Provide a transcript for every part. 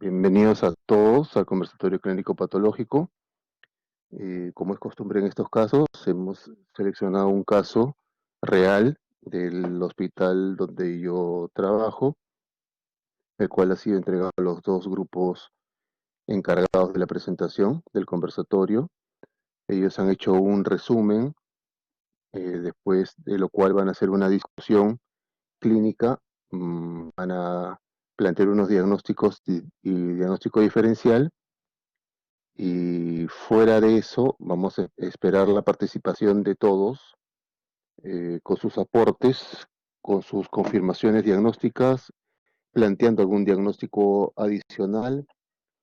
Bienvenidos a todos al conversatorio clínico patológico. Como es costumbre en estos casos, hemos seleccionado un caso real del hospital donde yo trabajo, el cual ha sido entregado a los dos grupos encargados de la presentación del conversatorio. Ellos han hecho un resumen, después de lo cual van a hacer una discusión clínica, van a plantear unos diagnósticos y diagnóstico diferencial. Y fuera de eso, vamos a esperar la participación de todos, con sus aportes, con sus confirmaciones diagnósticas, planteando algún diagnóstico adicional,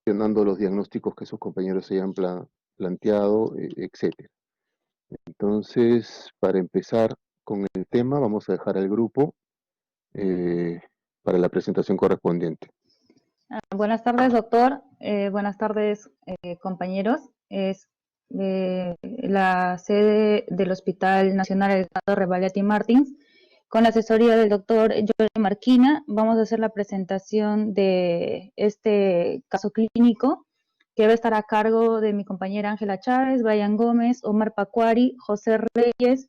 mencionando los diagnósticos que sus compañeros se hayan planteado, etcétera. Entonces, para empezar con el tema, vamos a dejar al grupo eh, para la presentación correspondiente. Buenas tardes, doctor. Buenas tardes, compañeros. Es la sede del Hospital Nacional Edgardo Revalletti Martins. Con la asesoría del doctor Joel Marquina, vamos a hacer la presentación de este caso clínico que va a estar a cargo de mi compañera Ángela Chávez, Brian Gómez, Omar Pacuari, José Reyes.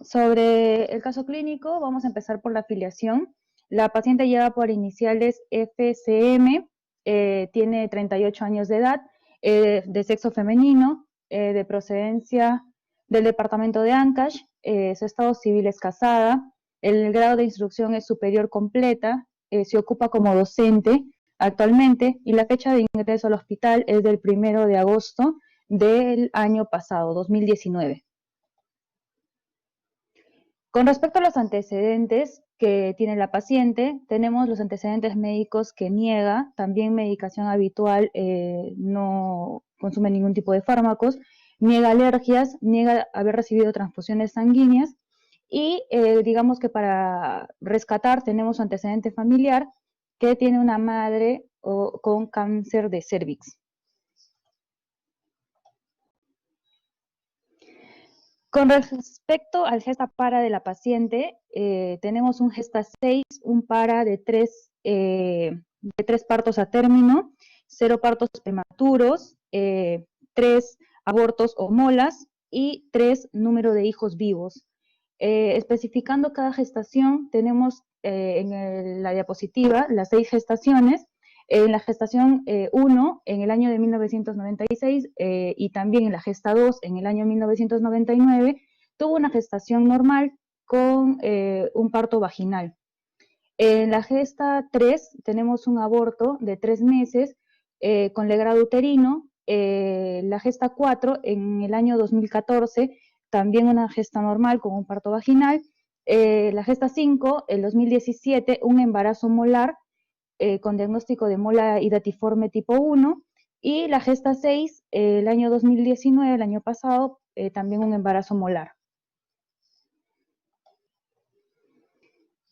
Sobre el caso clínico, vamos a empezar por la afiliación. La paciente lleva por iniciales FCM, tiene 38 años de edad, de sexo femenino, de procedencia del departamento de Ancash, su estado civil es casada, el grado de instrucción es superior completa, se ocupa como docente actualmente y la fecha de ingreso al hospital es del 1 de agosto del año pasado, 2019. Con respecto a los antecedentes que tiene la paciente, tenemos los antecedentes médicos que niega, también medicación habitual, no consume ningún tipo de fármacos, niega alergias, niega haber recibido transfusiones sanguíneas y digamos que para rescatar tenemos antecedente familiar que tiene una madre con cáncer de cervix. Con respecto al gesta para de la paciente, tenemos un gesta 6, un para de 3 partos a término, 0 partos prematuros, 3 abortos o molas y 3 número de hijos vivos. Especificando cada gestación, tenemos en la diapositiva las 6 gestaciones. En la gestación 1, en el año de 1996, y también en la gesta 2, en el año 1999, tuvo una gestación normal con un parto vaginal. En la gesta 3 tenemos un aborto de 3 meses con legrado uterino. La gesta 4, en el año 2014, también una gesta normal con un parto vaginal. La gesta 5, en 2017, un embarazo molar con diagnóstico de mola hidatiforme tipo 1, y la gesta 6, el año 2019, el año pasado, también un embarazo molar.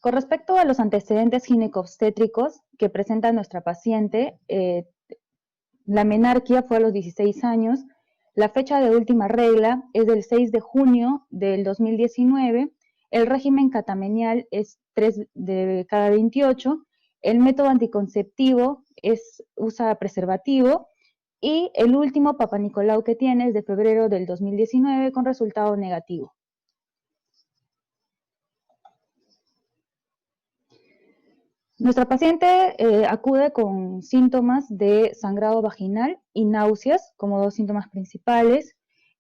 Con respecto a los antecedentes ginecobstétricos que presenta nuestra paciente, la menarquia fue a los 16 años, la fecha de última regla es del 6 de junio del 2019, el régimen catamenial es 3 de cada 28, el método anticonceptivo usa preservativo y el último papanicolau que tiene es de febrero del 2019 con resultado negativo. Nuestra paciente acude con síntomas de sangrado vaginal y náuseas como 2 síntomas principales.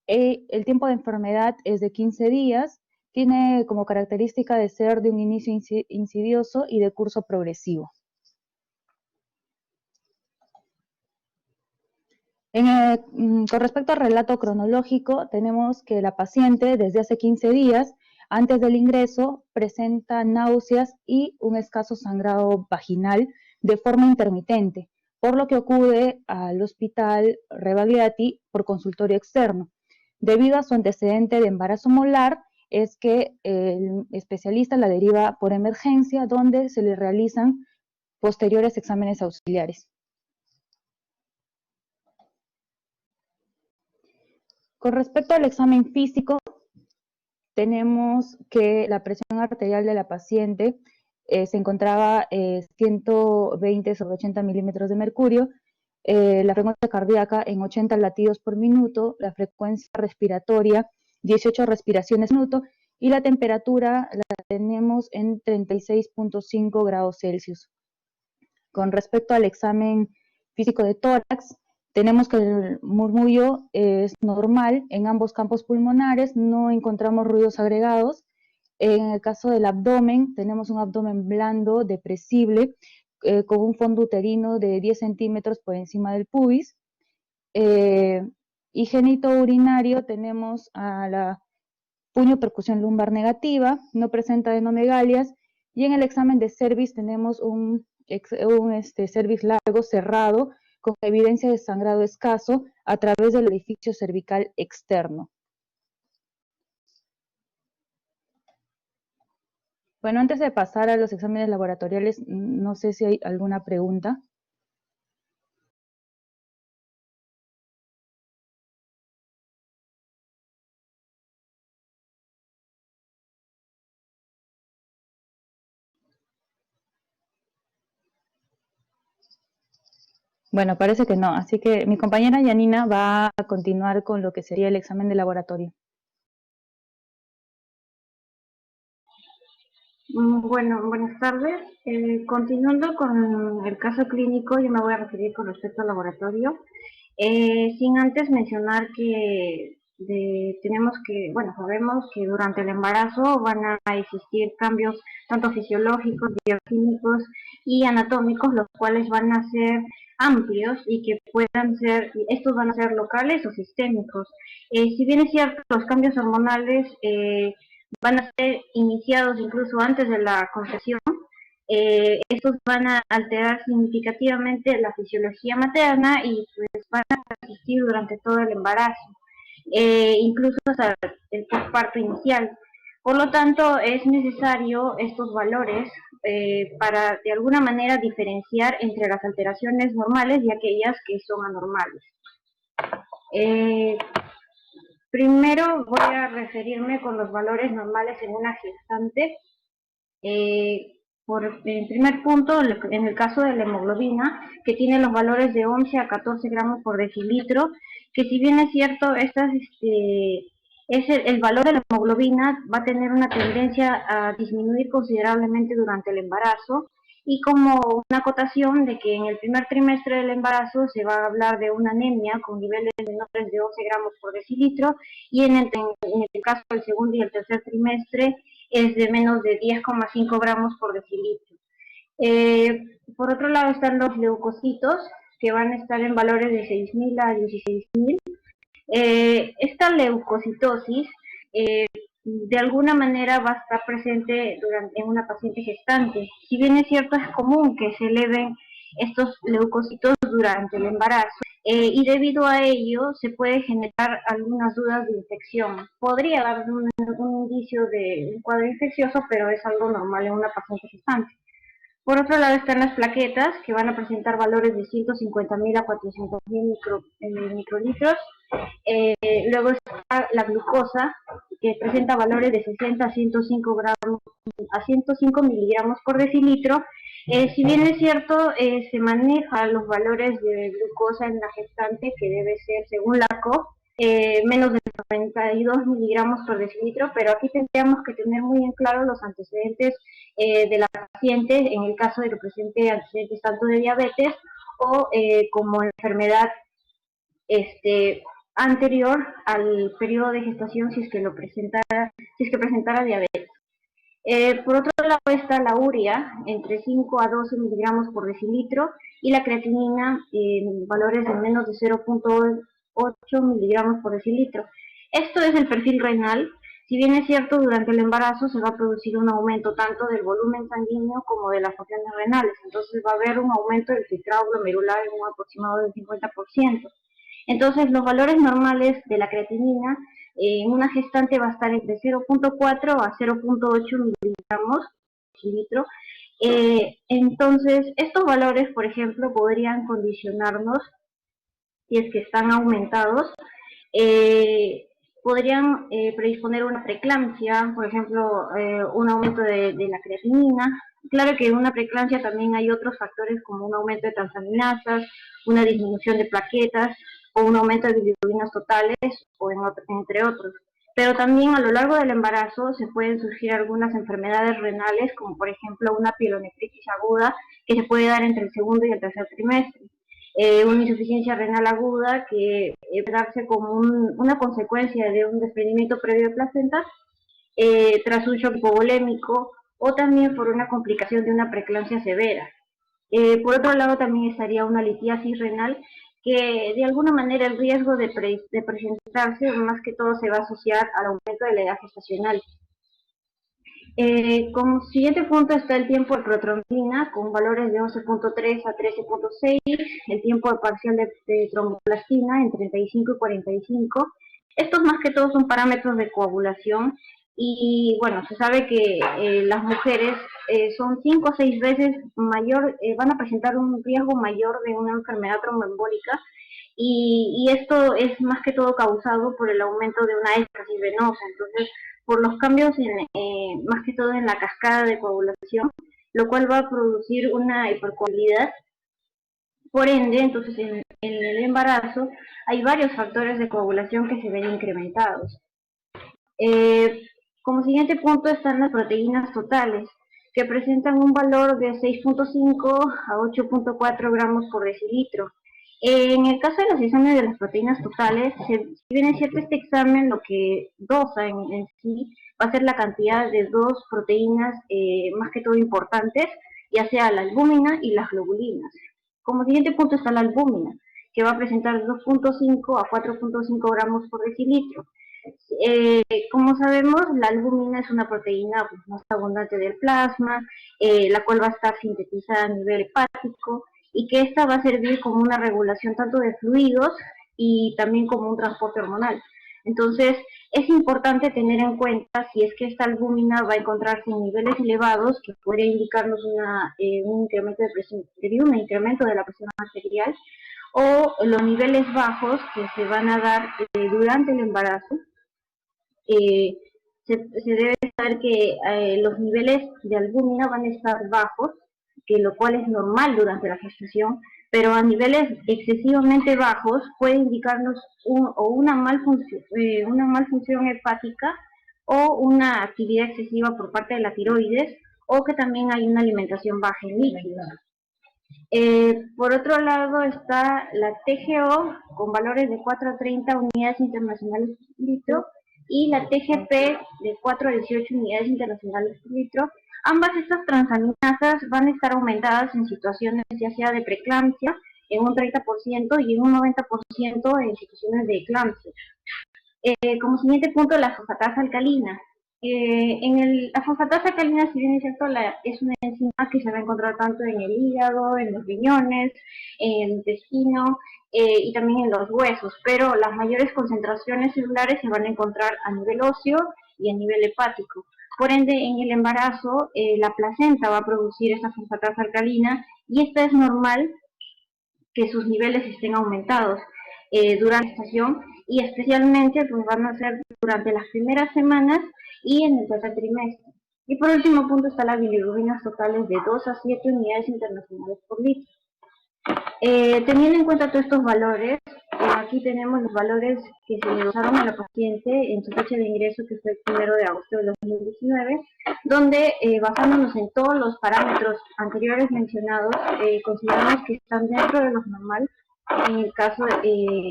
El tiempo de enfermedad es de 15 días, tiene como característica de ser de un inicio insidioso y de curso progresivo. Con respecto al relato cronológico, tenemos que la paciente desde hace 15 días, antes del ingreso, presenta náuseas y un escaso sangrado vaginal de forma intermitente, por lo que acude al hospital Rebagliati por consultorio externo. Debido a su antecedente de embarazo molar, es que el especialista la deriva por emergencia, donde se le realizan posteriores exámenes auxiliares. Con respecto al examen físico, tenemos que la presión arterial de la paciente se encontraba 120 sobre 80 milímetros de mercurio, la frecuencia cardíaca en 80 latidos por minuto, la frecuencia respiratoria 18 respiraciones por minuto y la temperatura la tenemos en 36.5 grados Celsius. Con respecto al examen físico de tórax, tenemos que el murmullo es normal en ambos campos pulmonares, no encontramos ruidos agregados. En el caso del abdomen, tenemos un abdomen blando, depresible, con un fondo uterino de 10 centímetros por encima del pubis. Y genitourinario tenemos a la puño percusión lumbar negativa, no presenta adenomegalias, y en el examen de cervix tenemos un cervix largo, cerrado, con evidencia de sangrado escaso a través del orificio cervical externo. Bueno, antes de pasar a los exámenes laboratoriales, no sé si hay alguna pregunta. Bueno, parece que no, así que mi compañera Yanina va a continuar con lo que sería el examen de laboratorio. Bueno, buenas tardes. Continuando con el caso clínico, yo me voy a referir con respecto al laboratorio, sin antes mencionar que sabemos que durante el embarazo van a existir cambios tanto fisiológicos, bioquímicos y anatómicos, los cuales van a ser amplios y que estos van a ser locales o sistémicos. Si bien es cierto, los cambios hormonales van a ser iniciados incluso antes de la concepción, estos van a alterar significativamente la fisiología materna y pues van a persistir durante todo el embarazo, incluso hasta el posparto inicial. Por lo tanto, es necesario estos valores para de alguna manera diferenciar entre las alteraciones normales y aquellas que son anormales. Primero voy a referirme con los valores normales en una gestante. En primer punto, en el caso de la hemoglobina, que tiene los valores de 11 a 14 gramos por decilitro, que si bien es cierto, el valor de la hemoglobina va a tener una tendencia a disminuir considerablemente durante el embarazo, y como una acotación de que en el primer trimestre del embarazo se va a hablar de una anemia con niveles menores de 11 gramos por decilitro, y en el caso del segundo y el tercer trimestre es de menos de 10,5 gramos por decilitro. Por otro lado están los leucocitos, que van a estar en valores de 6.000 a 16.000. Esta leucocitosis de alguna manera va a estar presente en una paciente gestante. Si bien es cierto, es común que se eleven estos leucocitos durante el embarazo, y debido a ello se puede generar algunas dudas de infección. Podría dar un indicio de un cuadro infeccioso, pero es algo normal en una paciente gestante. Por otro lado están las plaquetas, que van a presentar valores de 150.000 a 400.000 microlitros. Luego está la glucosa, que presenta valores de 60 a 105 gramos a 105 miligramos por decilitro. Si bien es cierto, se manejan los valores de glucosa en la gestante, que debe ser, según la COF, menos de 92 miligramos por decilitro, pero aquí tendríamos que tener muy en claro los antecedentes de la paciente, en el caso de que presente antecedentes tanto de diabetes o como enfermedad anterior al periodo de gestación, si es que presentara diabetes. Por otro lado está la urea, entre 5 a 12 miligramos por decilitro, y la creatinina en valores de menos de 0,8 miligramos por decilitro. Esto es el perfil renal. Si bien es cierto, durante el embarazo se va a producir un aumento tanto del volumen sanguíneo como de las funciones renales, entonces va a haber un aumento del filtrado glomerular en un aproximado del 50%. Entonces, los valores normales de la creatinina en una gestante va a estar entre 0,4 a 0,8 miligramos por litro. Entonces, estos valores, por ejemplo, podrían condicionarnos, si es que están aumentados, podrían predisponer una preeclampsia, por ejemplo, un aumento de la creatinina. Claro que en una preeclampsia también hay otros factores como un aumento de transaminasas, una disminución de plaquetas o un aumento de bilirrubinas totales, o entre otros. Pero también a lo largo del embarazo se pueden surgir algunas enfermedades renales, como por ejemplo una pielonefritis aguda, que se puede dar entre el segundo y el tercer trimestre. Una insuficiencia renal aguda que puede darse como una consecuencia de un desprendimiento previo de placenta tras un shock hipovolémico, o también por una complicación de una preeclampsia severa. Por otro lado, también estaría una litiasis renal, que de alguna manera el riesgo de presentarse más que todo se va a asociar al aumento de la edad gestacional. Como siguiente punto está el tiempo de protrombina con valores de 11.3 a 13.6, el tiempo de parcial de tromboplastina en 35 y 45. Estos más que todo son parámetros de coagulación y bueno, se sabe que las mujeres son 5 o 6 veces mayor, van a presentar un riesgo mayor de una enfermedad tromboembólica y esto es más que todo causado por el aumento de una éstasis venosa. Entonces, por los cambios más que todo en la cascada de coagulación, lo cual va a producir una hipercoagulabilidad. Por ende, entonces en el embarazo hay varios factores de coagulación que se ven incrementados. Como siguiente punto están las proteínas totales, que presentan un valor de 6.5 a 8.4 gramos por decilitro. En el caso de los exámenes de las proteínas totales, si bien es cierto este examen, lo que dosa en sí va a ser la cantidad de dos proteínas más que todo importantes, ya sea la albúmina y las globulinas. Como siguiente punto está la albúmina, que va a presentar 2.5 a 4.5 gramos por decilitro. Como sabemos, la albúmina es una proteína más abundante del plasma, la cual va a estar sintetizada a nivel hepático, y que esta va a servir como una regulación tanto de fluidos y también como un transporte hormonal. Entonces, es importante tener en cuenta si es que esta albúmina va a encontrarse en niveles elevados, que podría indicarnos un incremento de presión arterial, un incremento de la presión arterial, o los niveles bajos que se van a dar durante el embarazo. Se debe saber que los niveles de albúmina van a estar bajos, que lo cual es normal durante la gestación, pero a niveles excesivamente bajos puede indicarnos una malfunción hepática o una actividad excesiva por parte de la tiroides, o que también hay una alimentación baja en líquidos. Por otro lado está la TGO con valores de 4 a 30 unidades internacionales por litro, y la TGP de 4 a 18 unidades internacionales por litro. Ambas estas transaminasas van a estar aumentadas en situaciones ya sea de preeclampsia en un 30% y en un 90% en situaciones de eclampsia. Como siguiente punto, la fosfatasa alcalina. La fosfatasa alcalina, si bien es cierto, es una enzima que se va a encontrar tanto en el hígado, en los riñones, en el intestino y también en los huesos, pero las mayores concentraciones celulares se van a encontrar a nivel óseo y a nivel hepático. Por ende, en el embarazo, la placenta va a producir esta fosfatasa alcalina, y esta es normal que sus niveles estén aumentados durante la gestación, y especialmente pues van a ser durante las primeras semanas y en el tercer trimestre. Y por último punto está las bilirrubinas totales de 2 a 7 unidades internacionales por litro. Teniendo en cuenta todos estos valores, aquí tenemos los valores que se le dosaron a la paciente en su fecha de ingreso, que fue el 1 de agosto de 2019, donde basándonos en todos los parámetros anteriores mencionados, consideramos que están dentro de lo normal en el caso de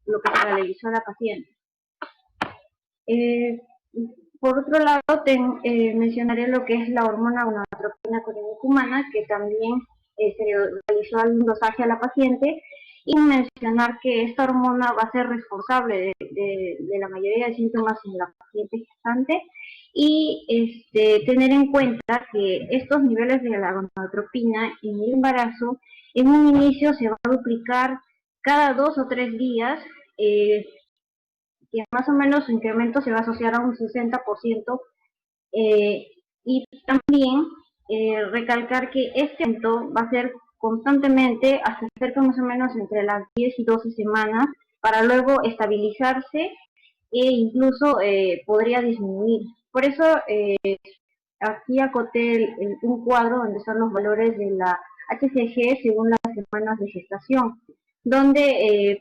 lo que se realizó a la paciente. Por otro lado, mencionaré lo que es la hormona gonadotropina coreónica humana, que también se realizó un dosaje a la paciente, y mencionar que esta hormona va a ser responsable de la mayoría de síntomas en la paciente gestante, y tener en cuenta que estos niveles de la gonadotropina en el embarazo, en un inicio se va a duplicar cada 2 o 3 días, que más o menos su incremento se va a asociar a un 60%, y también recalcar que este aumento va a ser constantemente hasta cerca más o menos entre las 10 y 12 semanas, para luego estabilizarse e incluso podría disminuir. Por eso aquí acoté un cuadro donde están los valores de la HCG según las semanas de gestación, donde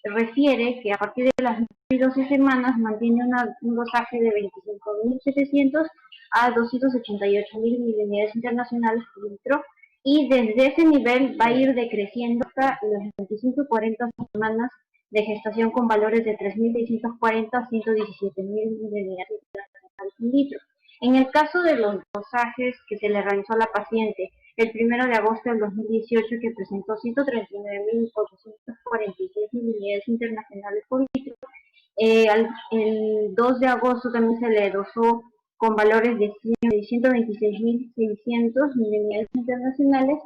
refiere que a partir de las 12 semanas mantiene un dosaje de 25.700 a 288.000 miliunidades internacionales por litro, y desde ese nivel va a ir decreciendo hasta las 25-40 semanas de gestación con valores de 3.640 a 117.000 miliunidades internacionales por litro. En el caso de los dosajes que se le realizó a la paciente el 1 de agosto del 2018, que presentó 139.846 unidades internacionales por litro, el 2 de agosto también se le dosó con valores de 126.600 unidades internacionales,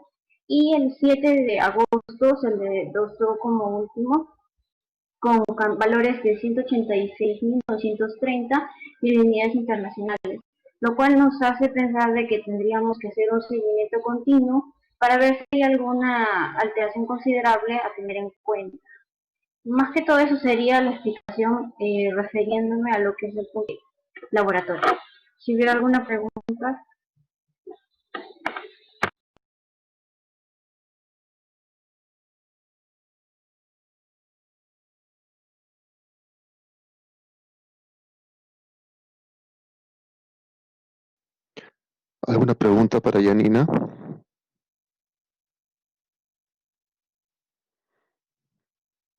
y el 7 de agosto se le dosó como último con valores de 186.930 unidades internacionales, lo cual nos hace pensar de que tendríamos que hacer un seguimiento continuo para ver si hay alguna alteración considerable a tener en cuenta. Más que todo eso sería la explicación refiriéndome a lo que es el laboratorio. Si hubiera alguna pregunta. ¿Alguna pregunta para Yanina?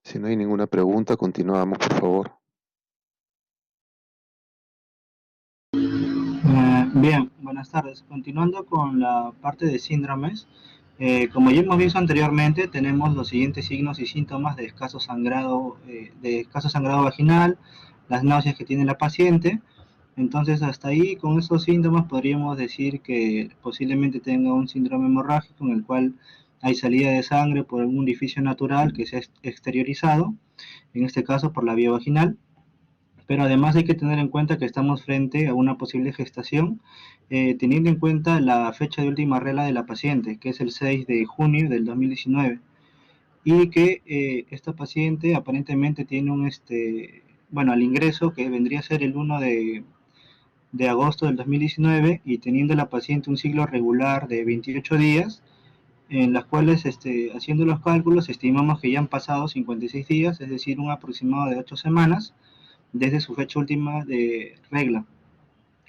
Si no hay ninguna pregunta, continuamos, por favor. Bien, buenas tardes. Continuando con la parte de síndromes, como ya hemos visto anteriormente, tenemos los siguientes signos y síntomas de escaso sangrado vaginal, las náuseas que tiene la paciente. Entonces, hasta ahí, con esos síntomas, podríamos decir que posiblemente tenga un síndrome hemorrágico en el cual hay salida de sangre por algún orificio natural que se ha exteriorizado, en este caso por la vía vaginal. Pero además hay que tener en cuenta que estamos frente a una posible gestación, teniendo en cuenta la fecha de última regla de la paciente, que es el 6 de junio del 2019, y que esta paciente aparentemente tiene al ingreso que vendría a ser el 1 de agosto del 2019, y teniendo la paciente un ciclo regular de 28 días, en las cuales, haciendo los cálculos, estimamos que ya han pasado 56 días, es decir, un aproximado de 8 semanas, desde su fecha última de regla,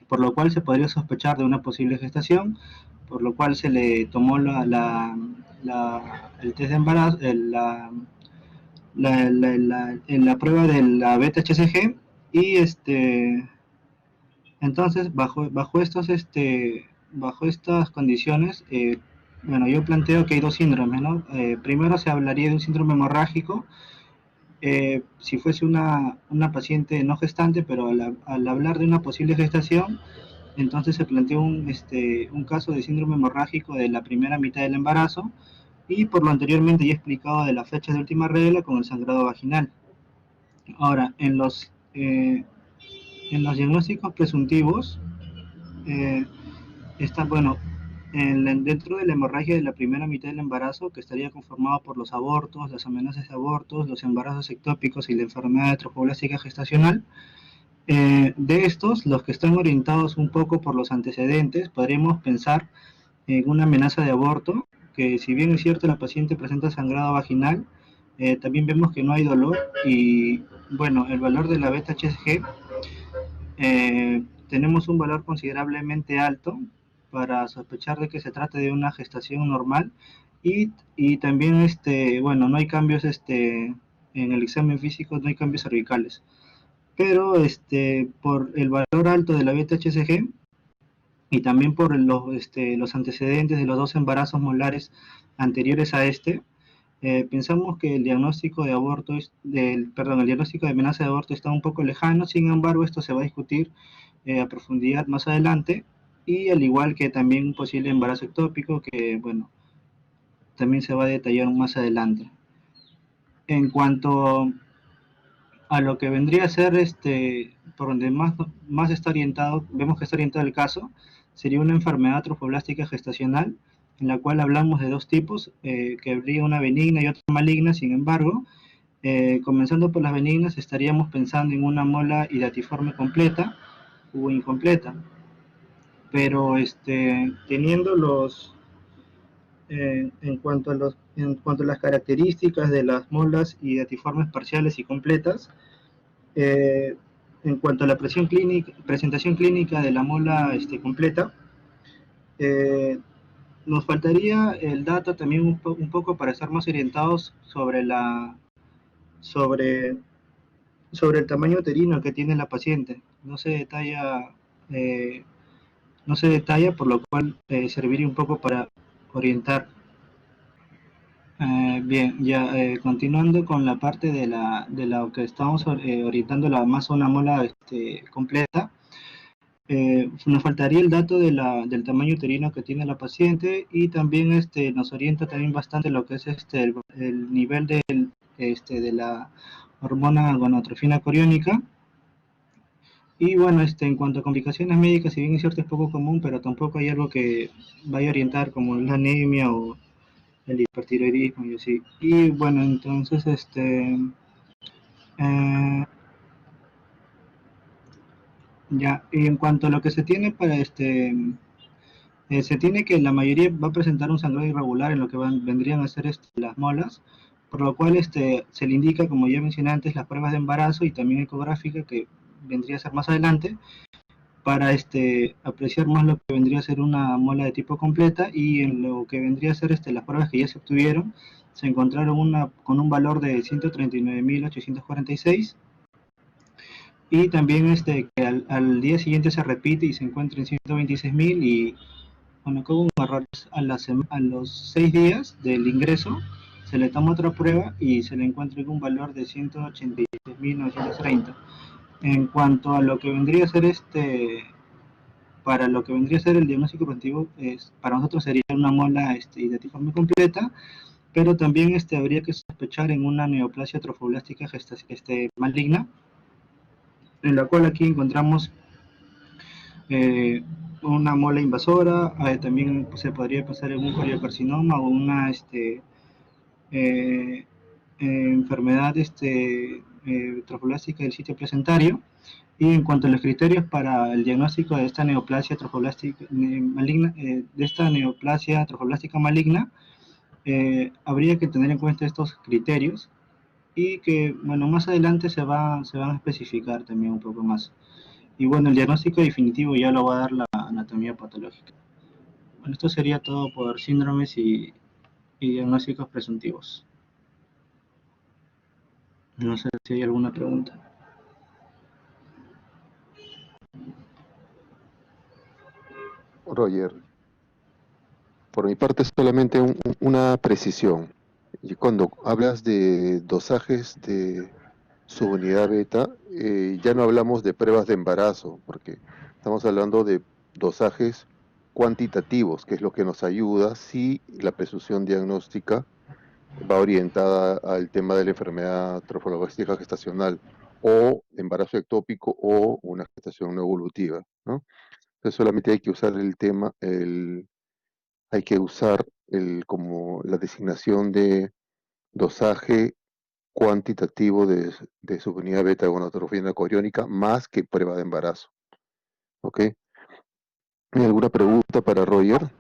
por lo cual se podría sospechar de una posible gestación, por lo cual se le tomó el test de embarazo, la prueba de la beta-HCG, y entonces bajo estas condiciones, yo planteo que hay dos síndromes, ¿no? Primero se hablaría de un síndrome hemorrágico, si fuese una paciente no gestante, pero al hablar de una posible gestación, entonces se planteó un caso de síndrome hemorrágico de la primera mitad del embarazo, y por lo anteriormente ya explicado de la fecha de última regla con el sangrado vaginal. Ahora, en los diagnósticos presuntivos, bueno, dentro de la hemorragia de la primera mitad del embarazo, que estaría conformado por los abortos, las amenazas de abortos, los embarazos ectópicos y la enfermedad trofoblástica gestacional, de estos, los que están orientados un poco por los antecedentes, podríamos pensar en una amenaza de aborto, que si bien es cierto la paciente presenta sangrado vaginal, también vemos que no hay dolor, y bueno, el valor de la beta-HCG, tenemos un valor considerablemente alto para sospechar de que se trata de una gestación normal, y también no hay cambios en el examen físico, no hay cambios cervicales, pero por el valor alto de la beta-HCG y también por los antecedentes de los dos embarazos molares anteriores a pensamos que el diagnóstico de aborto el diagnóstico de amenaza de aborto está un poco lejano. Sin embargo, esto se va a discutir a profundidad más adelante, y al igual que también un posible embarazo ectópico, que bueno, también se va a detallar más adelante. En cuanto a lo que vendría a ser por donde más está orientado, vemos que está orientado el caso, sería una enfermedad trofoblástica gestacional, en la cual hablamos de dos tipos, que habría una benigna y otra maligna. Sin embargo, Comenzando por las benignas, estaríamos pensando en una mola hidatiforme completa o incompleta, pero teniendo en cuanto a las características de las molas hidatiformes parciales y completas, eh, en cuanto a la presentación clínica de la mola completa, eh, nos faltaría el dato también un poco para estar más orientados sobre, sobre el tamaño uterino que tiene la paciente. Eh, no se detalla, por lo cual serviría un poco para orientar. Bien, ya continuando con la parte de la que estamos orientando más a una mola completa, nos faltaría el dato del tamaño uterino que tiene la paciente y también nos orienta también bastante lo que es el nivel de la hormona gonadotrofina coriónica. Y bueno, en cuanto a complicaciones médicas, si bien es cierto es poco común, pero tampoco hay algo que vaya a orientar como la anemia o el hipertiroidismo y así. Y bueno, entonces, eh, ya, y en cuanto a lo que se tiene para se tiene que la mayoría va a presentar un sangrado irregular en lo que vendrían a ser las molas, por lo cual se le indica, como ya mencioné antes, las pruebas de embarazo y también ecográfica, que vendría a ser más adelante, para apreciar más lo que vendría a ser una mola de tipo completa. Y en lo que vendría a ser las pruebas que ya se obtuvieron, se encontraron una con un valor de 139.846 y también que al día siguiente se repite y se encuentra en 126.000 y bueno, que hubo un error a los 6 días del ingreso, se le toma otra prueba y se le encuentra en un valor de 186.930. En cuanto a lo que vendría a ser para lo que vendría a ser el diagnóstico preventivo, para nosotros sería una mola hidatiforme completa, pero también habría que sospechar en una neoplasia trofoblástica maligna, en la cual aquí encontramos eh, una mola invasora. También se podría pasar en un coriocarcinoma o una enfermedad trofoblástica del sitio placentario. Y en cuanto a los criterios para el diagnóstico de esta neoplasia trofoblástica maligna, habría que tener en cuenta estos criterios y que, bueno, más adelante se van a especificar también un poco más. Y bueno, el diagnóstico definitivo ya lo va a dar la anatomía patológica. Bueno, esto sería todo por síndromes y diagnósticos presuntivos. No sé si hay alguna pregunta. Roger, por mi parte solamente una precisión. Y cuando hablas de dosajes de subunidad beta, ya no hablamos de pruebas de embarazo, porque estamos hablando de dosajes cuantitativos, que es lo que nos ayuda si la presunción diagnóstica va orientada al tema de la enfermedad trofologística gestacional o embarazo ectópico o una gestación no evolutiva, ¿no? Entonces solamente hay que usar hay que usar como la designación de dosaje cuantitativo de subunidad beta gonadotrofina coriónica más que prueba de embarazo. ¿Ok? ¿Hay alguna pregunta para Roger?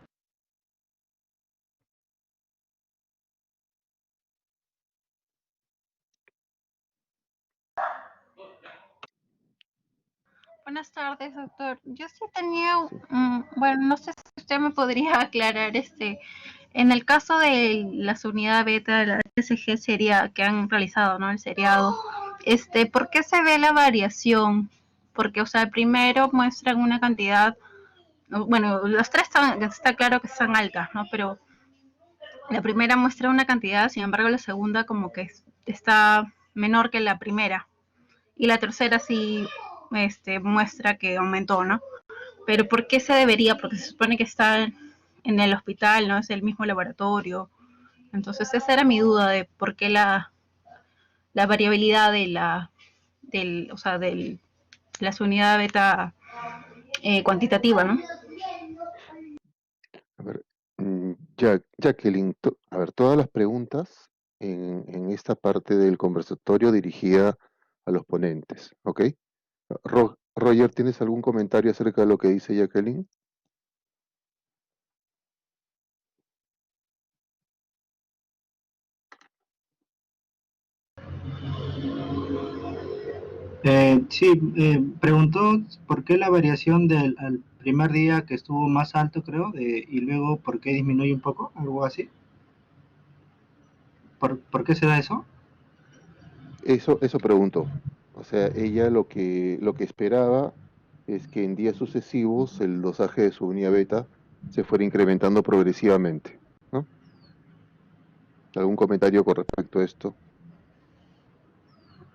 Buenas tardes, doctor. Yo sí tenía, Sí. bueno, no sé si usted me podría aclarar, en el caso de la unidad beta de la TSG sería que han realizado, ¿no? El seriado, ¿por qué se ve la variación? Porque, o sea, el primero muestran una cantidad, bueno, los tres está claro que están altas, ¿no? Pero la primera muestra una cantidad, sin embargo, la segunda como que está menor que la primera. Y la tercera sí muestra que aumentó, ¿no? Pero ¿por qué se debería? Porque se supone que está en el hospital, ¿no? Es el mismo laboratorio. Entonces esa era mi duda de por qué la variabilidad o sea, la unidad beta cuantitativa, ¿no? A ver, Jacqueline, a ver, todas las preguntas en esta parte del conversatorio dirigida a los ponentes, ¿ok? Roger, ¿tienes algún comentario acerca de lo que dice Jacqueline? Sí, preguntó por qué la variación del al primer día que estuvo más alto, creo, y luego por qué disminuye un poco, algo así. ¿Por qué se da eso? Eso preguntó. O sea, ella lo que esperaba es que en días sucesivos el dosaje de su unidad beta se fuera incrementando progresivamente, ¿no? ¿Algún comentario con respecto a esto?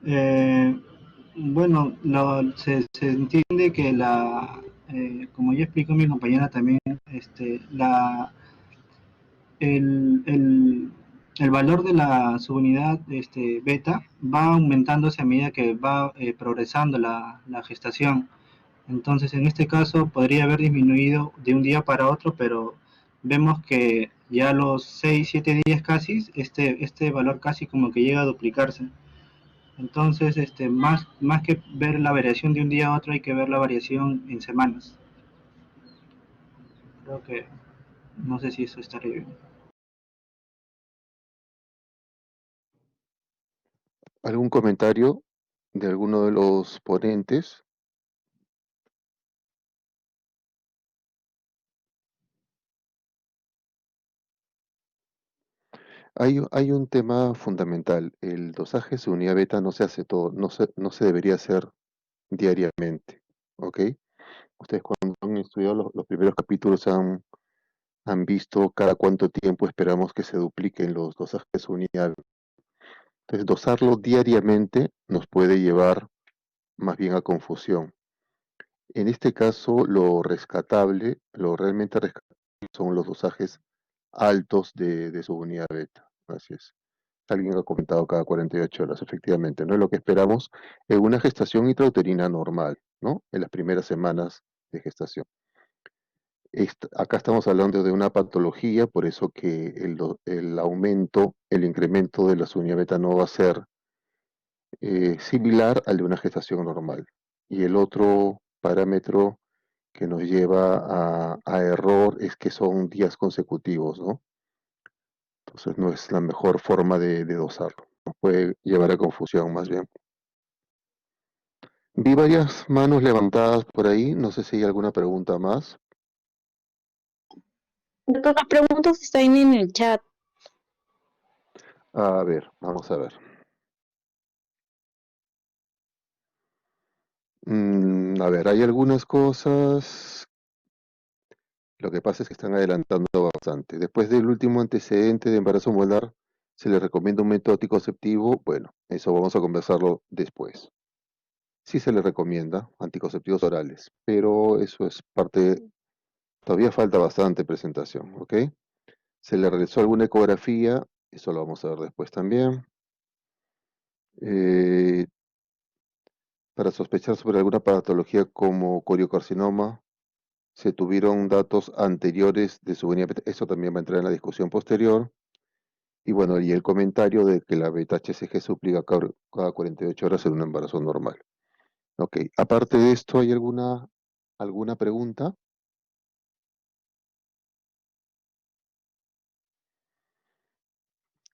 Eh, bueno, se entiende que como ya explicó mi compañera también, el, el, el valor de la subunidad beta va aumentándose a medida que va progresando la gestación. Entonces, en este caso podría haber disminuido de un día para otro, pero vemos que ya a los 6 7 días casi, este valor casi como que llega a duplicarse. Entonces, más que ver la variación de un día a otro, hay que ver la variación en semanas. Creo que, no sé si eso estaría bien. ¿Algún comentario de alguno de los ponentes? Hay un tema fundamental. El dosaje de su unidad beta no se hace todo, no se debería hacer diariamente, ¿ok? Ustedes cuando han estudiado los primeros capítulos han visto cada cuánto tiempo esperamos que se dupliquen los dosajes de su unidad. Entonces, dosarlo diariamente nos puede llevar más bien a confusión. En este caso, lo realmente rescatable son los dosajes altos de su unidad beta. Así es. Alguien ha comentado cada 48 horas, efectivamente, no es lo que esperamos en una gestación intrauterina normal, ¿no? En las primeras semanas de gestación. Acá estamos hablando de una patología, por eso que el aumento, el incremento de la unidad beta no va a ser similar al de una gestación normal. Y el otro parámetro que nos lleva a error es que son días consecutivos, ¿no? Entonces no es la mejor forma de dosarlo. Nos puede llevar a confusión más bien. Vi varias manos levantadas por ahí. No sé si hay alguna pregunta más. Doctor, las preguntas están en el chat. A ver, vamos a ver. A ver, hay algunas cosas. Lo que pasa es que están adelantando bastante. Después del último antecedente de embarazo molar, se le recomienda un método anticonceptivo. Bueno, eso vamos a conversarlo después. Sí se le recomienda anticonceptivos orales, pero eso es parte, todavía falta bastante presentación, ¿ok? Se le realizó alguna ecografía, eso lo vamos a ver después también. Eh, para sospechar sobre alguna patología como coriocarcinoma, se tuvieron datos anteriores de su venida, eso también va a entrar en la discusión posterior. Y bueno, y el comentario de que la beta-HCG se aplica cada 48 horas en un embarazo normal. Ok, aparte de esto, ¿hay alguna pregunta?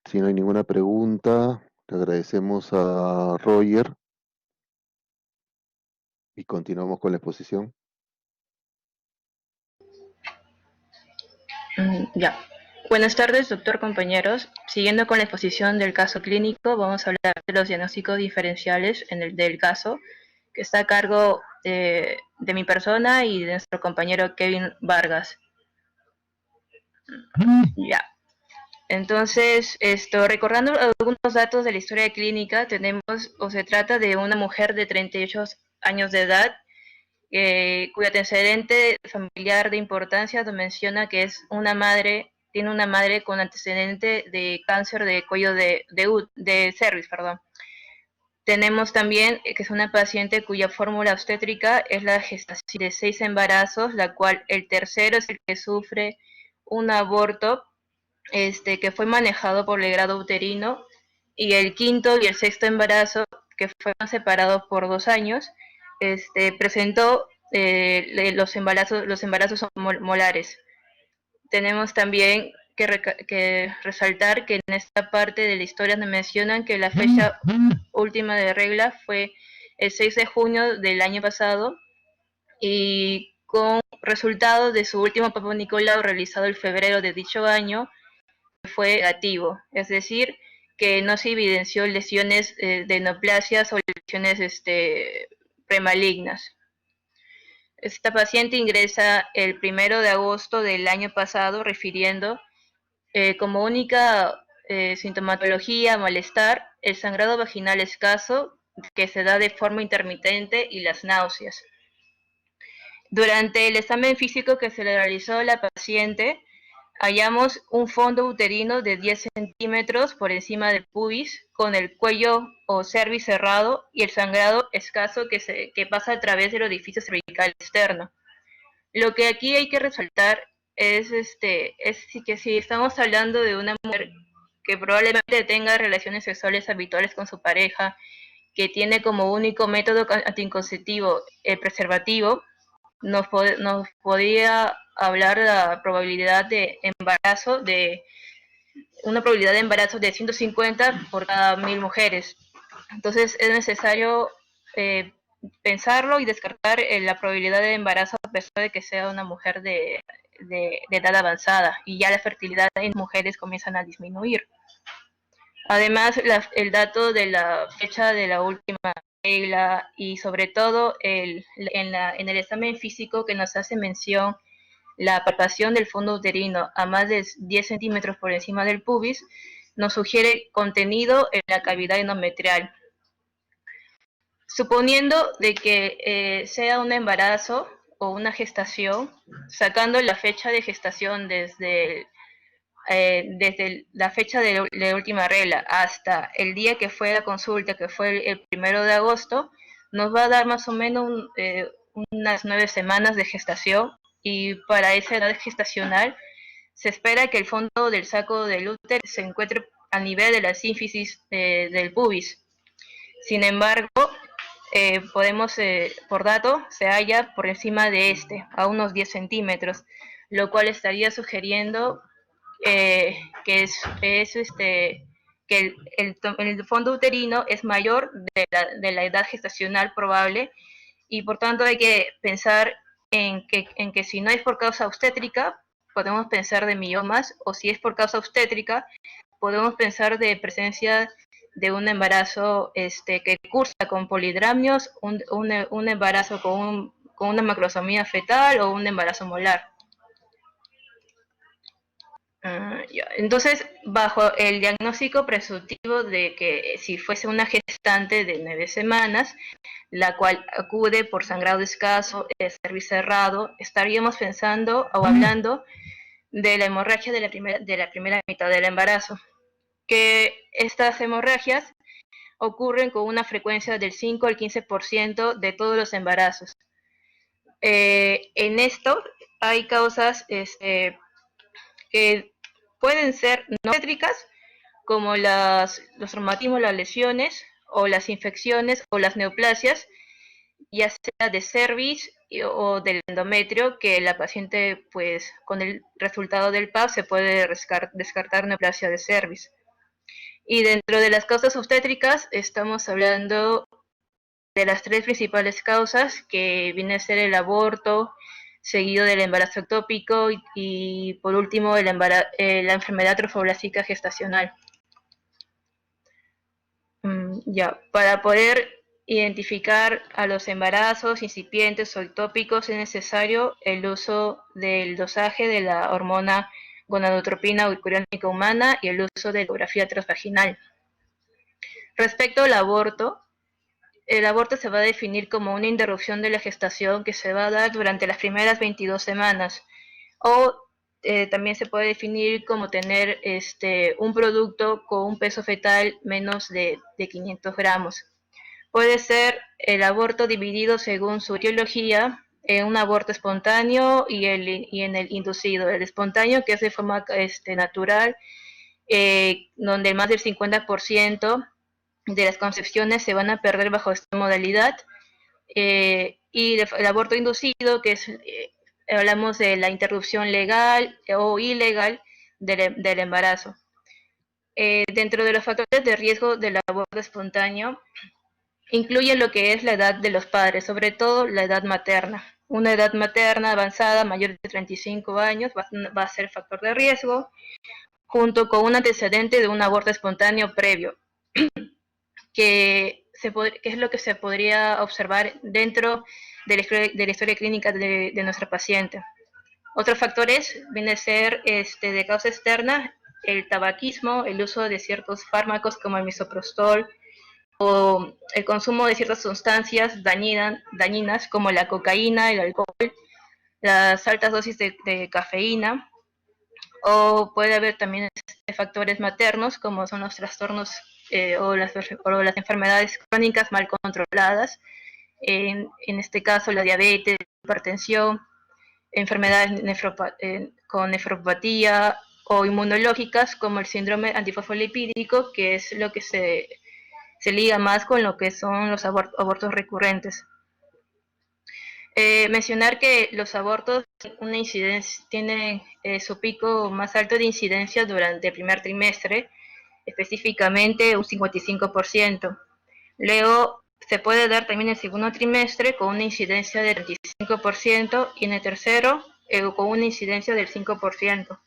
Si no hay ninguna pregunta, le agradecemos a Roger y continuamos con la exposición. Ya. Buenas tardes, doctor, compañeros. Siguiendo con la exposición del caso clínico, vamos a hablar de los diagnósticos diferenciales en el del caso, que está a cargo de mi persona y de nuestro compañero Kevin Vargas. Ya. Entonces, recordando algunos datos de la historia clínica, tenemos, o se trata de una mujer de 38 años de edad, cuyo antecedente familiar de importancia menciona que es tiene una madre con antecedente de cáncer de cuello de cervix, perdón. Tenemos también que es una paciente cuya fórmula obstétrica es la gestación de 6 embarazos, la cual el tercero es el que sufre un aborto que fue manejado por el grado uterino, y el quinto y el sexto embarazo, que fueron separados por 2 años, presentó los embarazos molares. Tenemos también que resaltar que en esta parte de la historia nos mencionan que la fecha última de regla fue el 6 de junio del año pasado, y con resultado de su último Papa Nicolau realizado en febrero de dicho año fue negativo, es decir, que no se evidenció lesiones de neoplasias o lesiones premalignas. Esta paciente ingresa el 1 de agosto del año pasado, refiriendo como única sintomatología, malestar, el sangrado vaginal escaso que se da de forma intermitente y las náuseas. Durante el examen físico que se le realizó a la paciente, hallamos un fondo uterino de 10 centímetros por encima del pubis, con el cuello o cervix cerrado y el sangrado escaso que pasa a través del orificio cervical externo. Lo que aquí hay que resaltar es que si estamos hablando de una mujer que probablemente tenga relaciones sexuales habituales con su pareja, que tiene como único método anticonceptivo el preservativo, nos podría hablar de la probabilidad de embarazo, de una probabilidad de embarazo de 150 por cada 1000 mujeres. Entonces es necesario pensarlo y descartar la probabilidad de embarazo a pesar de que sea una mujer de edad avanzada, y ya la fertilidad en mujeres comienzan a disminuir. Además, el dato de la fecha de la última regla, y sobre todo en el examen físico que nos hace mención la palpación del fondo uterino a más de 10 centímetros por encima del pubis, nos sugiere contenido en la cavidad endometrial. Suponiendo de que sea un embarazo o una gestación, sacando la fecha de gestación desde la fecha de la última regla hasta el día que fue la consulta, que fue el 1 de agosto, nos va a dar más o menos unas 9 semanas de gestación, y para esa edad gestacional se espera que el fondo del saco del útero se encuentre a nivel de la sínfisis del pubis. Sin embargo, por dato, se halla por encima de a unos 10 centímetros, lo cual estaría sugiriendo que el fondo uterino es mayor de la edad gestacional probable, y por tanto hay que pensar en que si no es por causa obstétrica, podemos pensar de miomas, o si es por causa obstétrica, podemos pensar de presencia de un embarazo que cursa con polidramios, un embarazo con una macrosomía fetal o un embarazo molar. Entonces, bajo el diagnóstico presuntivo de que si fuese una gestante de 9 semanas, la cual acude por sangrado escaso, cervix cerrado, estaríamos pensando o hablando de la hemorragia de la primera mitad del embarazo, que estas hemorragias ocurren con una frecuencia del 5 al 15% de todos los embarazos. En esto hay causas que pueden ser no obstétricas, como los traumatismos, las lesiones, o las infecciones, o las neoplasias, ya sea de cervix o del endometrio, que la paciente, pues, con el resultado del PAP se puede descartar neoplasia de cervix. Y dentro de las causas obstétricas estamos hablando de las 3 principales causas, que viene a ser el aborto, seguido del embarazo ectópico y por último la enfermedad trofoblásica gestacional. Para poder identificar a los embarazos incipientes o ectópicos es necesario el uso del dosaje de la hormona gonadotropina uricuriónica humana y el uso de ecografía transvaginal. Respecto al aborto, el aborto se va a definir como una interrupción de la gestación que se va a dar durante las primeras 22 semanas, o también se puede definir como tener un producto con un peso fetal menos de 500 gramos. Puede ser el aborto dividido según su etiología, un aborto espontáneo y en el inducido. El espontáneo, que es de forma natural, donde más del 50% de las concepciones se van a perder bajo esta modalidad, y el aborto inducido, que es, hablamos de la interrupción legal o ilegal del embarazo. Dentro de los factores de riesgo del aborto espontáneo, incluye lo que es la edad de los padres, sobre todo la edad materna. Una edad materna avanzada mayor de 35 años va a ser factor de riesgo, junto con un antecedente de un aborto espontáneo previo, que es lo que se podría observar dentro de la historia clínica de nuestra paciente. Otros factores vienen a ser de causa externa, el tabaquismo, el uso de ciertos fármacos como el misoprostol, o el consumo de ciertas sustancias dañinas como la cocaína, el alcohol, las altas dosis de cafeína, o puede haber también factores maternos como son los trastornos o las enfermedades crónicas mal controladas, en este caso la diabetes, hipertensión, enfermedades con nefropatía o inmunológicas como el síndrome antifosfolipídico, que es lo que se liga más con lo que son los abortos recurrentes. Mencionar que los abortos tienen su pico más alto de incidencia durante el primer trimestre, específicamente un 55%. Luego se puede dar también en el segundo trimestre con una incidencia del 35% y en el tercero con una incidencia del 5%.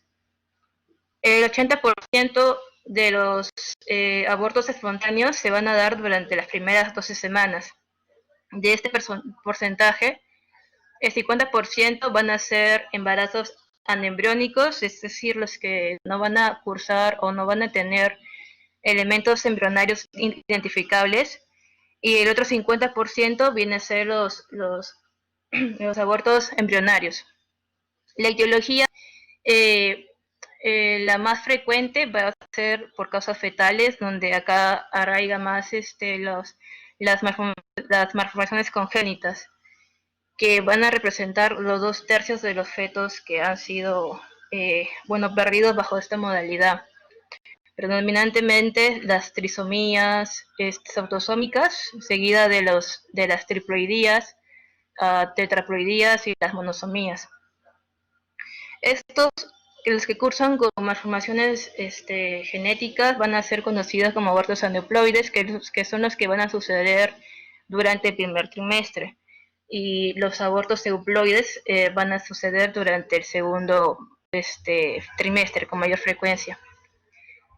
El 80% de los abortos espontáneos se van a dar durante las primeras 12 semanas. De este porcentaje, el 50% van a ser embarazos anembriónicos, es decir, los que no van a cursar o no van a tener elementos embrionarios identificables, y el otro 50% viene a ser los abortos embrionarios. La etiología, la más frecuente va a ser por causas fetales, donde acá arraiga más las malformaciones congénitas, que van a representar los 2/3 de los fetos que han sido perdidos bajo esta modalidad. Predominantemente las trisomías autosómicas, seguida de las triploidías, tetraploidías y las monosomías. Los que cursan con malformaciones genéticas van a ser conocidos como abortos aneuploides, que son los que van a suceder durante el primer trimestre. Y los abortos euploides van a suceder durante el segundo trimestre con mayor frecuencia.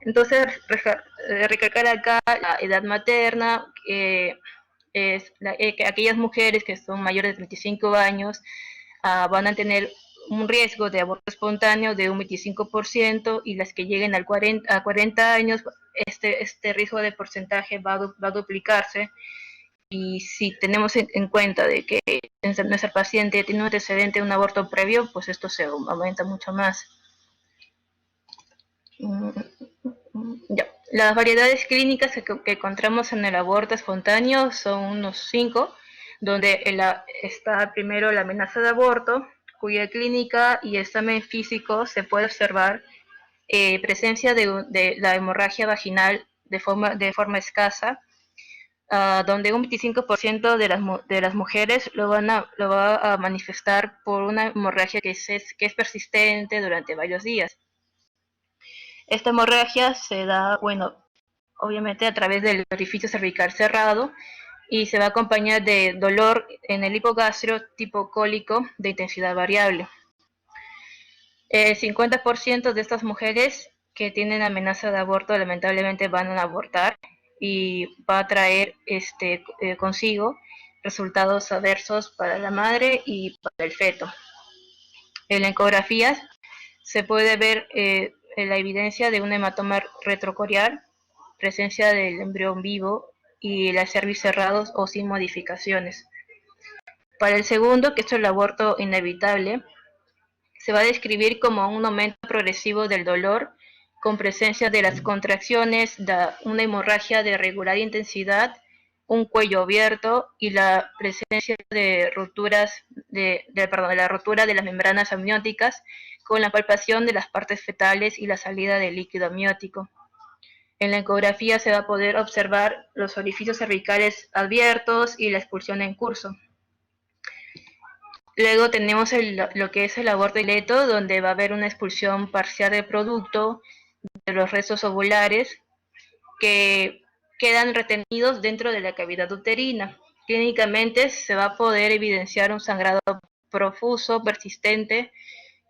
Entonces, recalcar acá la edad materna, que aquellas mujeres que son mayores de 35 años van a tener un riesgo de aborto espontáneo de un 25%, y las que lleguen a 40 años, este riesgo de porcentaje va a duplicarse. Y si tenemos en cuenta de que nuestra paciente tiene un antecedente de un aborto previo, pues esto se aumenta mucho más. Ya. Las variedades clínicas que encontramos en el aborto espontáneo son unos 5, donde está primero la amenaza de aborto, cuya clínica y examen físico se puede observar presencia de la hemorragia vaginal de forma escasa, donde un 25% de las mujeres lo va a manifestar por una hemorragia que es persistente durante varios días. Esta hemorragia se da, obviamente a través del orificio cervical cerrado, y se va a acompañar de dolor en el hipogastrio tipo cólico de intensidad variable. El 50% de estas mujeres que tienen amenaza de aborto lamentablemente van a abortar, y va a traer consigo resultados adversos para la madre y para el feto. En la ecografía se puede ver la evidencia de un hematoma retrocorial, presencia del embrión vivo y la cervix cerrados o sin modificaciones. Para el segundo, que es el aborto inevitable, se va a describir como un aumento progresivo del dolor con presencia de las contracciones, una hemorragia de regular intensidad, un cuello abierto y la presencia de roturas de la rotura de las membranas amnióticas con la palpación de las partes fetales y la salida del líquido amniótico. En la ecografía se va a poder observar los orificios cervicales abiertos y la expulsión en curso. Luego tenemos lo que es el aborto ileto, donde va a haber una expulsión parcial del producto de los restos ovulares que quedan retenidos dentro de la cavidad uterina. Clínicamente se va a poder evidenciar un sangrado profuso, persistente,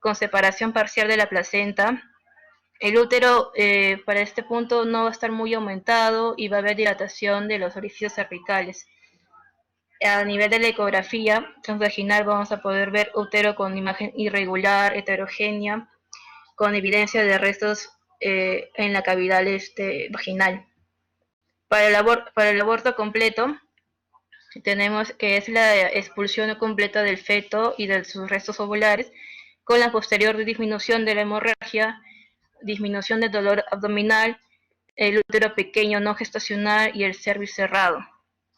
con separación parcial de la placenta. El útero para este punto no va a estar muy aumentado y va a haber dilatación de los orificios cervicales. A nivel de la ecografía transvaginal vamos a poder ver útero con imagen irregular, heterogénea, con evidencia de restos en la cavidad vaginal. Para el aborto completo tenemos que es la expulsión completa del feto y de sus restos ovulares, con la posterior disminución de la hemorragia, disminución del dolor abdominal, el útero pequeño no gestacional y el cervix cerrado.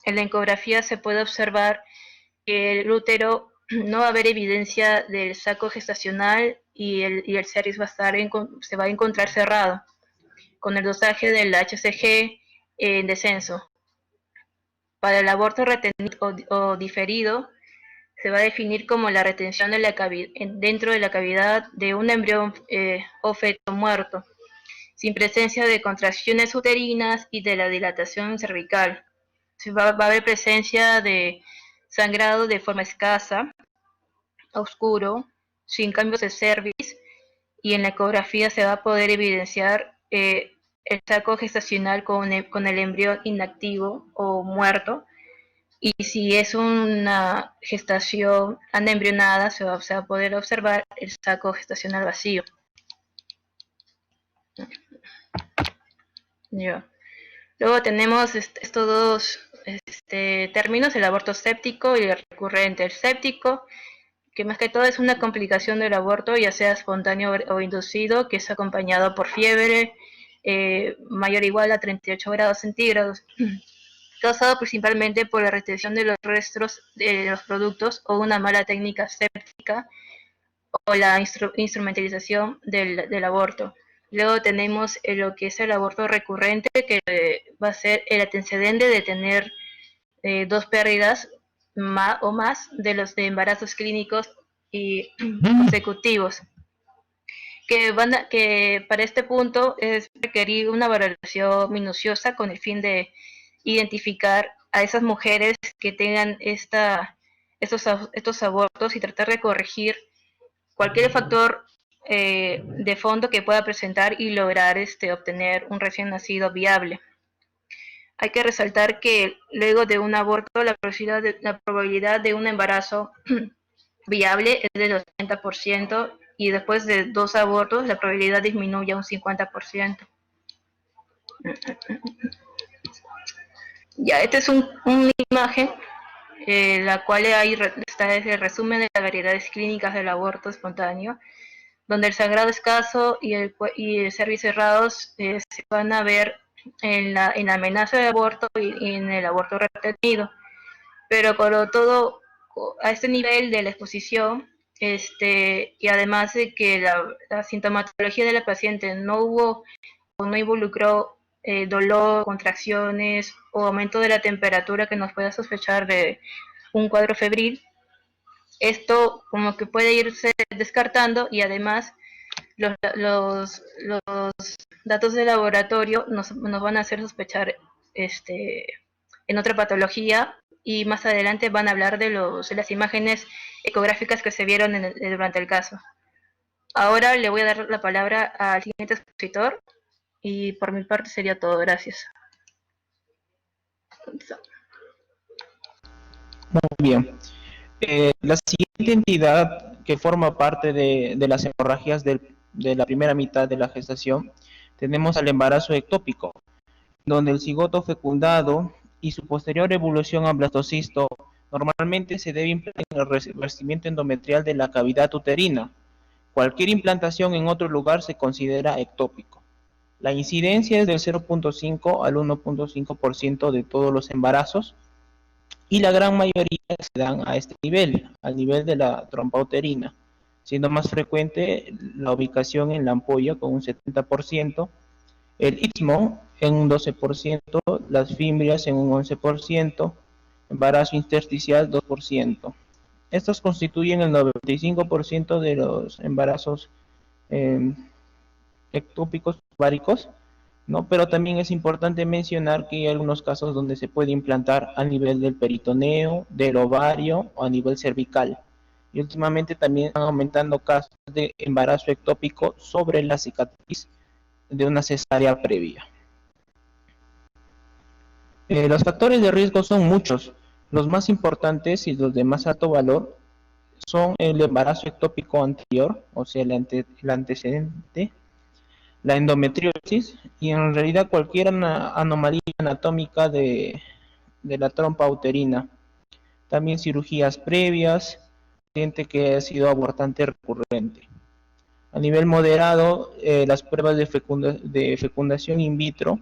En la ecografía se puede observar que el útero no va a haber evidencia del saco gestacional y el cervix se va a encontrar cerrado, con el dosaje del HCG en descenso. Para el aborto retenido o diferido, se va a definir como la retención dentro de la cavidad de un embrión o feto muerto, sin presencia de contracciones uterinas y de la dilatación cervical. Va a haber presencia de sangrado de forma escasa, oscuro, sin cambios de cervix, y en la ecografía se va a poder evidenciar el saco gestacional con el embrión inactivo o muerto, y si es una gestación anembrionada se va a poder observar el saco gestacional vacío. Ya. Luego tenemos estos dos términos, el aborto séptico y el recurrente. El séptico, que más que todo es una complicación del aborto, ya sea espontáneo o inducido, que es acompañado por fiebre mayor o igual a 38 grados centígrados, causado principalmente por la retención de los restos de los productos o una mala técnica séptica o la instrumentalización del aborto. Luego tenemos lo que es el aborto recurrente, que va a ser el antecedente de tener 2 pérdidas o más de los de embarazos clínicos y consecutivos, que para este punto es requerir una valoración minuciosa con el fin de identificar a esas mujeres que tengan estos abortos y tratar de corregir cualquier factor de fondo que pueda presentar y lograr obtener un recién nacido viable. Hay que resaltar que luego de un aborto la probabilidad de un embarazo viable es del 80% y después de 2 abortos la probabilidad disminuye a un 50%. Ya, esta es una imagen la cual ahí está el resumen de las variedades clínicas del aborto espontáneo, donde el sangrado escaso y el cervix cerrados se van a ver en la amenaza de aborto y en el aborto retenido. Pero con todo, a este nivel de la exposición, y además de que la sintomatología de la paciente no involucró dolor, contracciones o aumento de la temperatura que nos pueda sospechar de un cuadro febril, esto como que puede irse descartando, y además los datos de laboratorio nos van a hacer sospechar en otra patología, y más adelante van a hablar de las imágenes ecográficas que se vieron durante el caso. Ahora le voy a dar la palabra al siguiente expositor y por mi parte sería todo. Gracias. Muy bien. La siguiente entidad que forma parte de las hemorragias de la primera mitad de la gestación, tenemos al embarazo ectópico, donde el cigoto fecundado y su posterior evolución a blastocisto normalmente se debe implantar en el revestimiento endometrial de la cavidad uterina. Cualquier implantación en otro lugar se considera ectópico. La incidencia es del 0.5 al 1.5% de todos los embarazos y la gran mayoría se dan a este nivel, al nivel de la trompa uterina, siendo más frecuente la ubicación en la ampolla con un 70%, el istmo en un 12%, las fimbrias en un 11%, embarazo intersticial 2%. Estos constituyen el 95% de los embarazos ectópicos ováricos, ¿no? Pero también es importante mencionar que hay algunos casos donde se puede implantar a nivel del peritoneo, del ovario o a nivel cervical. Y últimamente también están aumentando casos de embarazo ectópico sobre la cicatriz de una cesárea previa. Los factores de riesgo son muchos. Los más importantes y los de más alto valor son el embarazo ectópico anterior, o sea, el antecedente, la endometriosis y en realidad cualquier anomalía anatómica de la trompa uterina. También cirugías previas, paciente que ha sido abortante recurrente. A nivel moderado, las pruebas de fecundación in vitro,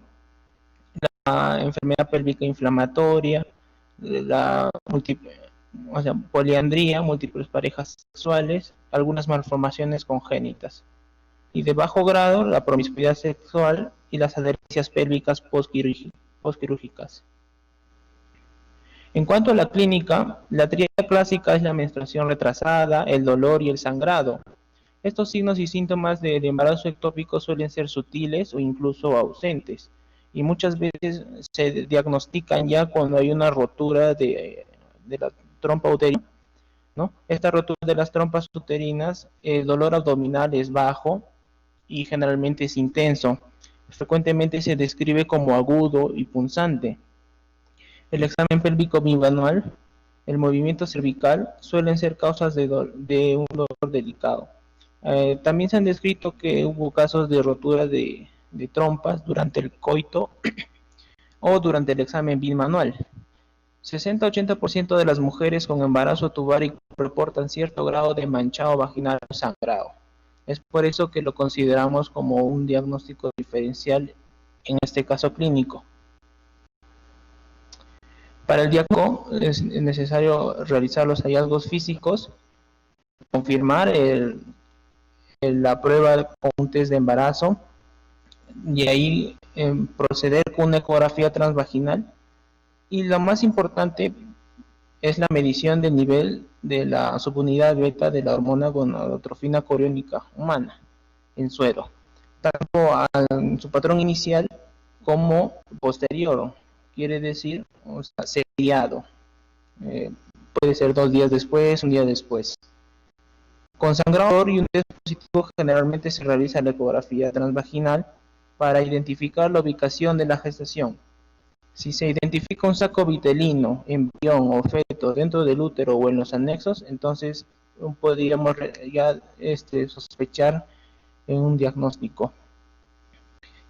la enfermedad pélvica inflamatoria, la poliandría, múltiples parejas sexuales, algunas malformaciones congénitas. Y de bajo grado, la promiscuidad sexual y las adherencias pélvicas postquirúrgicas. En cuanto a la clínica, la tríada clásica es la menstruación retrasada, el dolor y el sangrado. Estos signos y síntomas del embarazo ectópico suelen ser sutiles o incluso ausentes, y muchas veces se diagnostican ya cuando hay una rotura de la trompa uterina, ¿no? Esta rotura de las trompas uterinas, el dolor abdominal es bajo y generalmente es intenso. Frecuentemente se describe como agudo y punzante. El examen pélvico bimanual, el movimiento cervical suelen ser causas de un dolor delicado. También se han descrito que hubo casos de rotura de trompas durante el coito o durante el examen bimanual. 60-80% de las mujeres con embarazo tubario reportan cierto grado de manchado vaginal o sangrado. Es por eso que lo consideramos como un diagnóstico diferencial en este caso clínico. Para el diagnóstico es necesario realizar los hallazgos físicos, confirmar la prueba con un test de embarazo y ahí proceder con una ecografía transvaginal. Y lo más importante es la medición del nivel de la subunidad beta de la hormona gonadotrofina coriónica humana en suero, tanto en su patrón inicial como posterior, quiere decir, o sea, seriado. Puede ser 2 días después, 1 día después. Con sangrado y un test positivo generalmente se realiza la ecografía transvaginal para identificar la ubicación de la gestación. Si se identifica un saco vitelino, embrión o feto dentro del útero o en los anexos, entonces podríamos ya sospechar en un diagnóstico.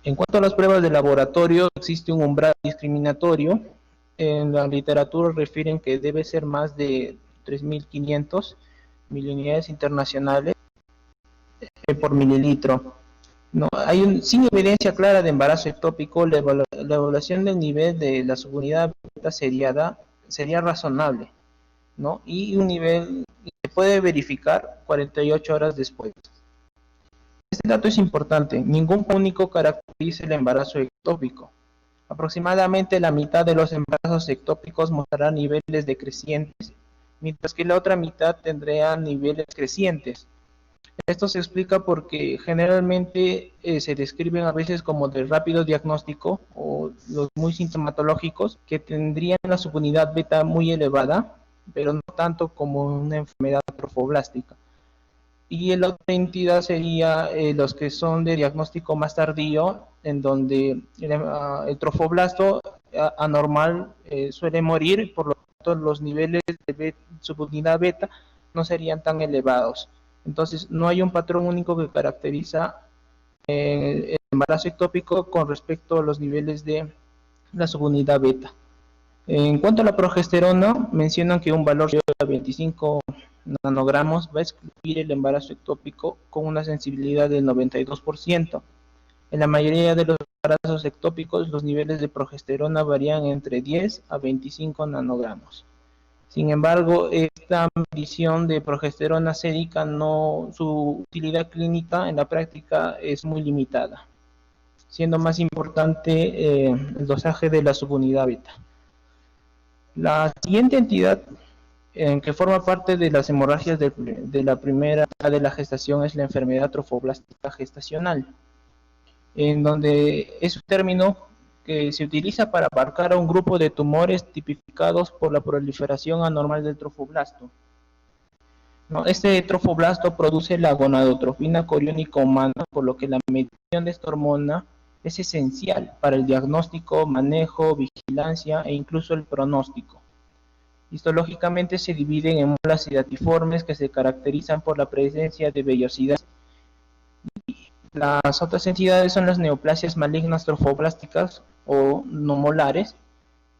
En cuanto a las pruebas de laboratorio, existe un umbral discriminatorio. En la literatura refieren que debe ser más de 3.500 miliunidades internacionales por mililitro. No, sin evidencia clara de embarazo ectópico, la evaluación del nivel de la subunidad beta sería razonable, ¿no? Y un nivel se puede verificar 48 horas después. Este dato es importante. Ningún único caracteriza el embarazo ectópico. Aproximadamente la mitad de los embarazos ectópicos mostrará niveles decrecientes, mientras que la otra mitad tendrá niveles crecientes. Esto se explica porque generalmente se describen a veces como de rápido diagnóstico o los muy sintomatológicos que tendrían la subunidad beta muy elevada, pero no tanto como una enfermedad trofoblástica. Y la otra entidad sería los que son de diagnóstico más tardío, en donde el trofoblasto anormal suele morir, por lo tanto los niveles de subunidad beta no serían tan elevados. Entonces, no hay un patrón único que caracteriza el embarazo ectópico con respecto a los niveles de la subunidad beta. En cuanto a la progesterona, mencionan que un valor de 25 nanogramos va a excluir el embarazo ectópico con una sensibilidad del 92%. En la mayoría de los embarazos ectópicos, los niveles de progesterona varían entre 10 a 25 nanogramos. Sin embargo, esta medición de progesterona sérica, su utilidad clínica en la práctica es muy limitada, siendo más importante el dosaje de la subunidad beta. La siguiente entidad que forma parte de las hemorragias de la primera etapa de la gestación es la enfermedad trofoblástica gestacional, en donde es un término que se utiliza para abarcar a un grupo de tumores tipificados por la proliferación anormal del trofoblasto. ¿No? Este trofoblasto produce la gonadotropina coriónica humana, por lo que la medición de esta hormona es esencial para el diagnóstico, manejo, vigilancia e incluso el pronóstico. Histológicamente se dividen en molas hidatiformes que se caracterizan por la presencia de vellosidad. Las otras entidades son las neoplasias malignas trofoblásticas o no molares,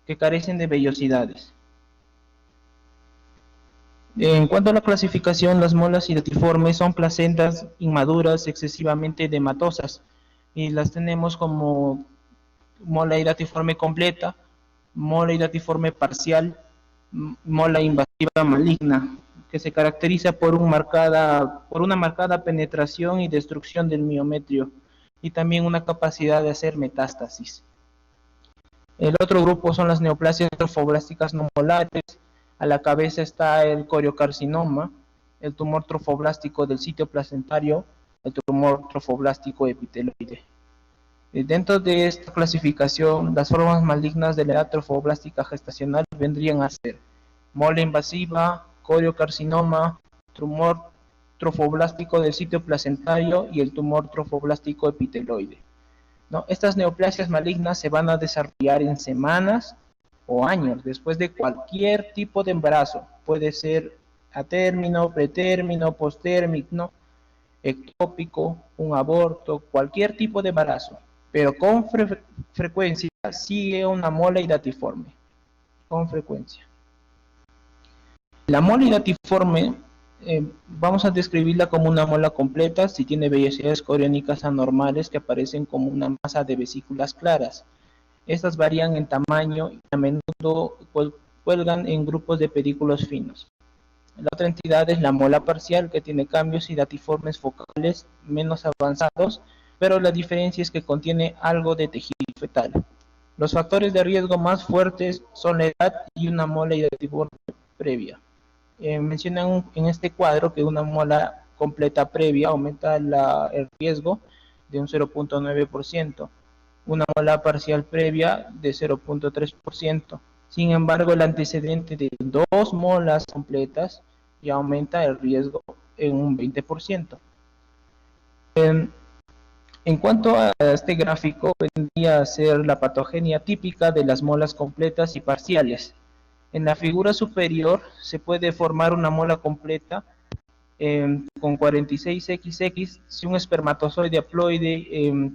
que carecen de vellosidades. En cuanto a la clasificación, las molas hidatiformes son placentas inmaduras excesivamente edematosas, y las tenemos como mola hidatiforme completa, mola hidatiforme parcial, mola invasiva maligna, que se caracteriza por una marcada penetración y destrucción del miometrio, y también una capacidad de hacer metástasis. El otro grupo son las neoplasias trofoblásticas no molares. A la cabeza está el coriocarcinoma, el tumor trofoblástico del sitio placentario, el tumor trofoblástico epiteloide. Dentro de esta clasificación, las formas malignas de la edad trofoblástica gestacional vendrían a ser mola invasiva, coriocarcinoma, tumor trofoblástico del sitio placentario y el tumor trofoblástico epiteloide. ¿No? Estas neoplasias malignas se van a desarrollar en semanas o años después de cualquier tipo de embarazo. Puede ser a término, pretérmino, posttérmino, ectópico, un aborto, cualquier tipo de embarazo, pero con frecuencia sigue una mola hidatiforme, con frecuencia. La mola hidatiforme vamos a describirla como una mola completa si tiene vellosidades coriónicas anormales que aparecen como una masa de vesículas claras. Estas varían en tamaño y a menudo cuelgan en grupos de pedículos finos. La otra entidad es la mola parcial, que tiene cambios hidatiformes focales menos avanzados, pero la diferencia es que contiene algo de tejido fetal. Los factores de riesgo más fuertes son la edad y una mola hidatiforme previa. Mencionan en este cuadro que una mola completa previa aumenta el riesgo de un 0.9%, una mola parcial previa de 0.3%. Sin embargo, el antecedente de 2 molas completas ya aumenta el riesgo en un 20%. En cuanto a este gráfico, vendría a ser la patogenia típica de las molas completas y parciales. En la figura superior se puede formar una mola completa con 46XX si un espermatozoide haploide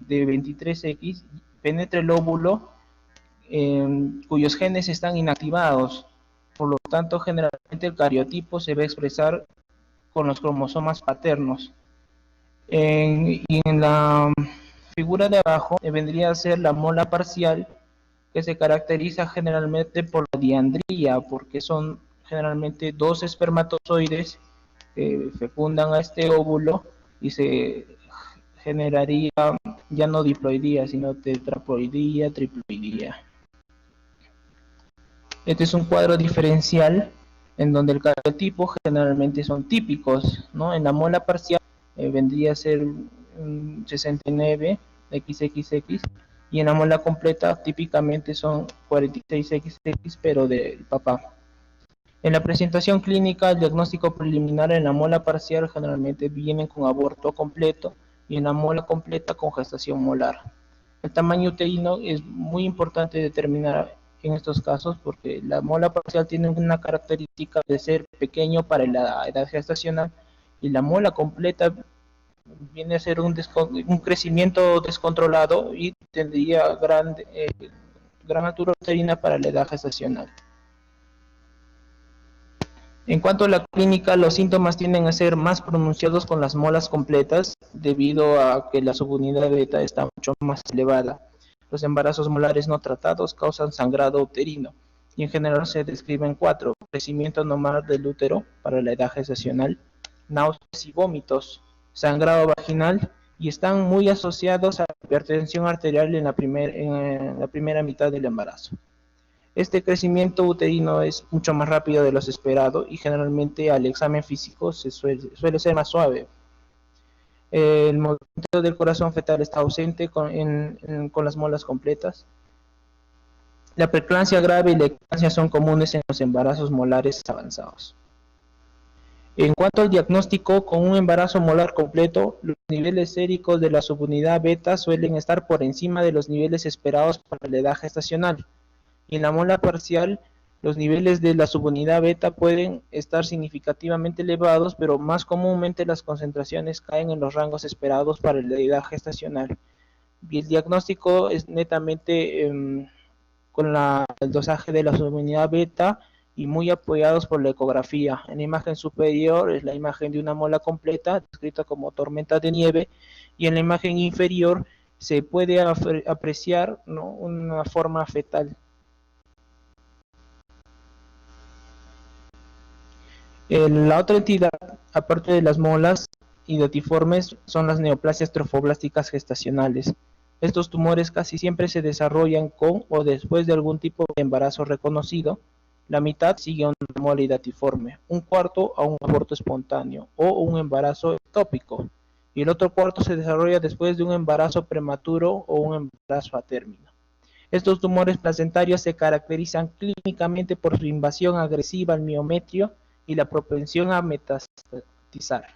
de 23X penetra el óvulo cuyos genes están inactivados. Por lo tanto, generalmente el cariotipo se va a expresar con los cromosomas paternos. Y en la figura de abajo vendría a ser la mola parcial, que se caracteriza generalmente por la diandría, porque son generalmente 2 espermatozoides que fecundan a este óvulo y se generaría ya no diploidía, sino tetraploidía, triploidía. Este es un cuadro diferencial en donde el cariotipo generalmente son típicos, ¿no? En la mola parcial vendría a ser 69 XXX, y en la mola completa típicamente son 46XX, pero del papá. En la presentación clínica, el diagnóstico preliminar en la mola parcial generalmente viene con aborto completo y en la mola completa con gestación molar. El tamaño uterino es muy importante determinar en estos casos porque la mola parcial tiene una característica de ser pequeño para la edad gestacional y la mola completa viene a ser un crecimiento descontrolado y tendría gran altura uterina para la edad gestacional. En cuanto a la clínica, los síntomas tienden a ser más pronunciados con las molas completas debido a que la subunidad beta está mucho más elevada. Los embarazos molares no tratados causan sangrado uterino y en general se describen 4: crecimiento normal del útero para la edad gestacional, náuseas y vómitos, sangrado vaginal, y están muy asociados a la hipertensión arterial en la primera mitad del embarazo. Este crecimiento uterino es mucho más rápido de lo esperado y generalmente al examen físico suele ser más suave. El movimiento del corazón fetal está ausente con las molas completas. La preeclampsia grave y la eclampsia son comunes en los embarazos molares avanzados. En cuanto al diagnóstico, con un embarazo molar completo, los niveles séricos de la subunidad beta suelen estar por encima de los niveles esperados para la edad gestacional. Y en la mola parcial, los niveles de la subunidad beta pueden estar significativamente elevados, pero más comúnmente las concentraciones caen en los rangos esperados para la edad gestacional. Y el diagnóstico es netamente con el dosaje de la subunidad beta y muy apoyados por la ecografía. En la imagen superior es la imagen de una mola completa, descrita como tormenta de nieve, y en la imagen inferior se puede apreciar, ¿no?, una forma fetal. La otra entidad, aparte de las molas idatiformes, son las neoplasias trofoblásticas gestacionales. Estos tumores casi siempre se desarrollan con o después de algún tipo de embarazo reconocido. La mitad sigue a una mola idatiforme, un cuarto a un aborto espontáneo o un embarazo ectópico, y el otro cuarto se desarrolla después de un embarazo prematuro o un embarazo a término. Estos tumores placentarios se caracterizan clínicamente por su invasión agresiva al miometrio y la propensión a metastatizar.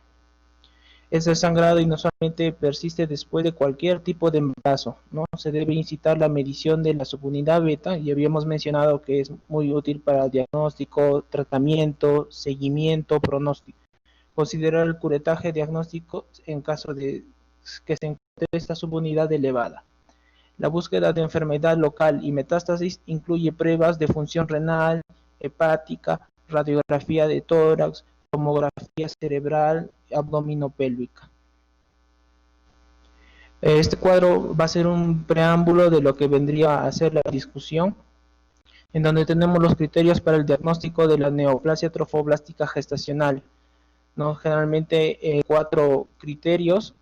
Ese sangrado inusualmente persiste después de cualquier tipo de embarazo, ¿no? Se debe incitar la medición de la subunidad beta, y habíamos mencionado que es muy útil para el diagnóstico, tratamiento, seguimiento, pronóstico. Considerar el curetaje diagnóstico en caso de que se encuentre esta subunidad elevada. La búsqueda de enfermedad local y metástasis incluye pruebas de función renal, hepática, radiografía de tórax, tomografía cerebral, abdominopélvica. Este cuadro va a ser un preámbulo de lo que vendría a ser la discusión, en donde tenemos los criterios para el diagnóstico de la neoplasia trofoblástica gestacional, ¿no? Generalmente 4 criterios,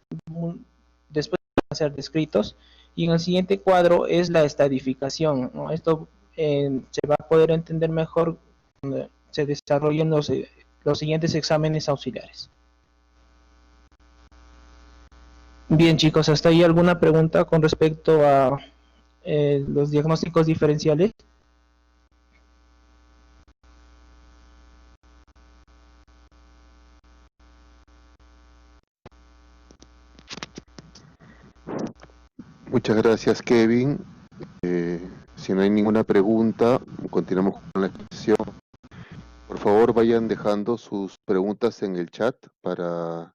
después van a ser descritos, y en el siguiente cuadro es la estadificación, ¿no? Esto se va a poder entender mejor cuando se desarrollen los siguientes exámenes auxiliares. Bien, chicos, ¿hasta ahí alguna pregunta con respecto a los diagnósticos diferenciales? Muchas gracias, Kevin. Si no hay ninguna pregunta, continuamos con la exposición. Por favor, vayan dejando sus preguntas en el chat para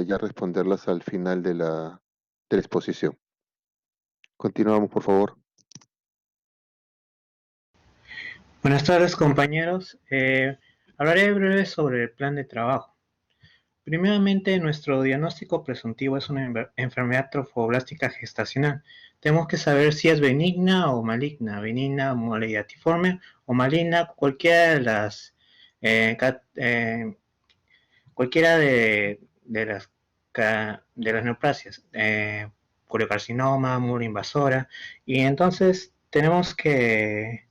ya responderlas al final de la exposición. Continuamos, por favor. Buenas tardes, compañeros. Hablaré breve sobre el plan de trabajo. Primeramente, nuestro diagnóstico presuntivo es una enfermedad trofoblástica gestacional. Tenemos que saber si es benigna o maligna. Benigna, mola idatiforme, o maligna, cualquiera de las neoplasias, coriocarcinoma, mola invasora, y entonces tenemos que,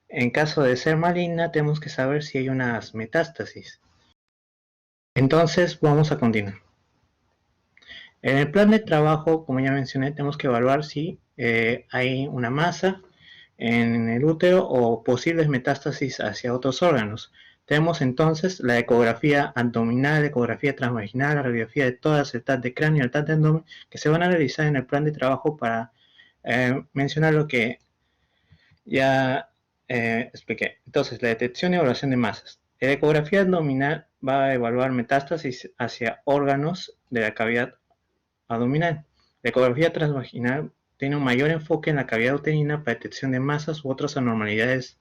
en caso de ser maligna, tenemos que saber si hay unas metástasis. Entonces vamos a continuar. En el plan de trabajo, como ya mencioné, tenemos que evaluar si hay una masa en el útero o posibles metástasis hacia otros órganos. Tenemos entonces la ecografía abdominal, la ecografía transvaginal, la radiografía de tórax, el TAC de cráneo, el TAC de abdomen, que se van a realizar en el plan de trabajo para mencionar lo que ya expliqué. Entonces, la detección y evaluación de masas. La ecografía abdominal va a evaluar metástasis hacia órganos de la cavidad abdominal. La ecografía transvaginal tiene un mayor enfoque en la cavidad uterina para detección de masas u otras anormalidades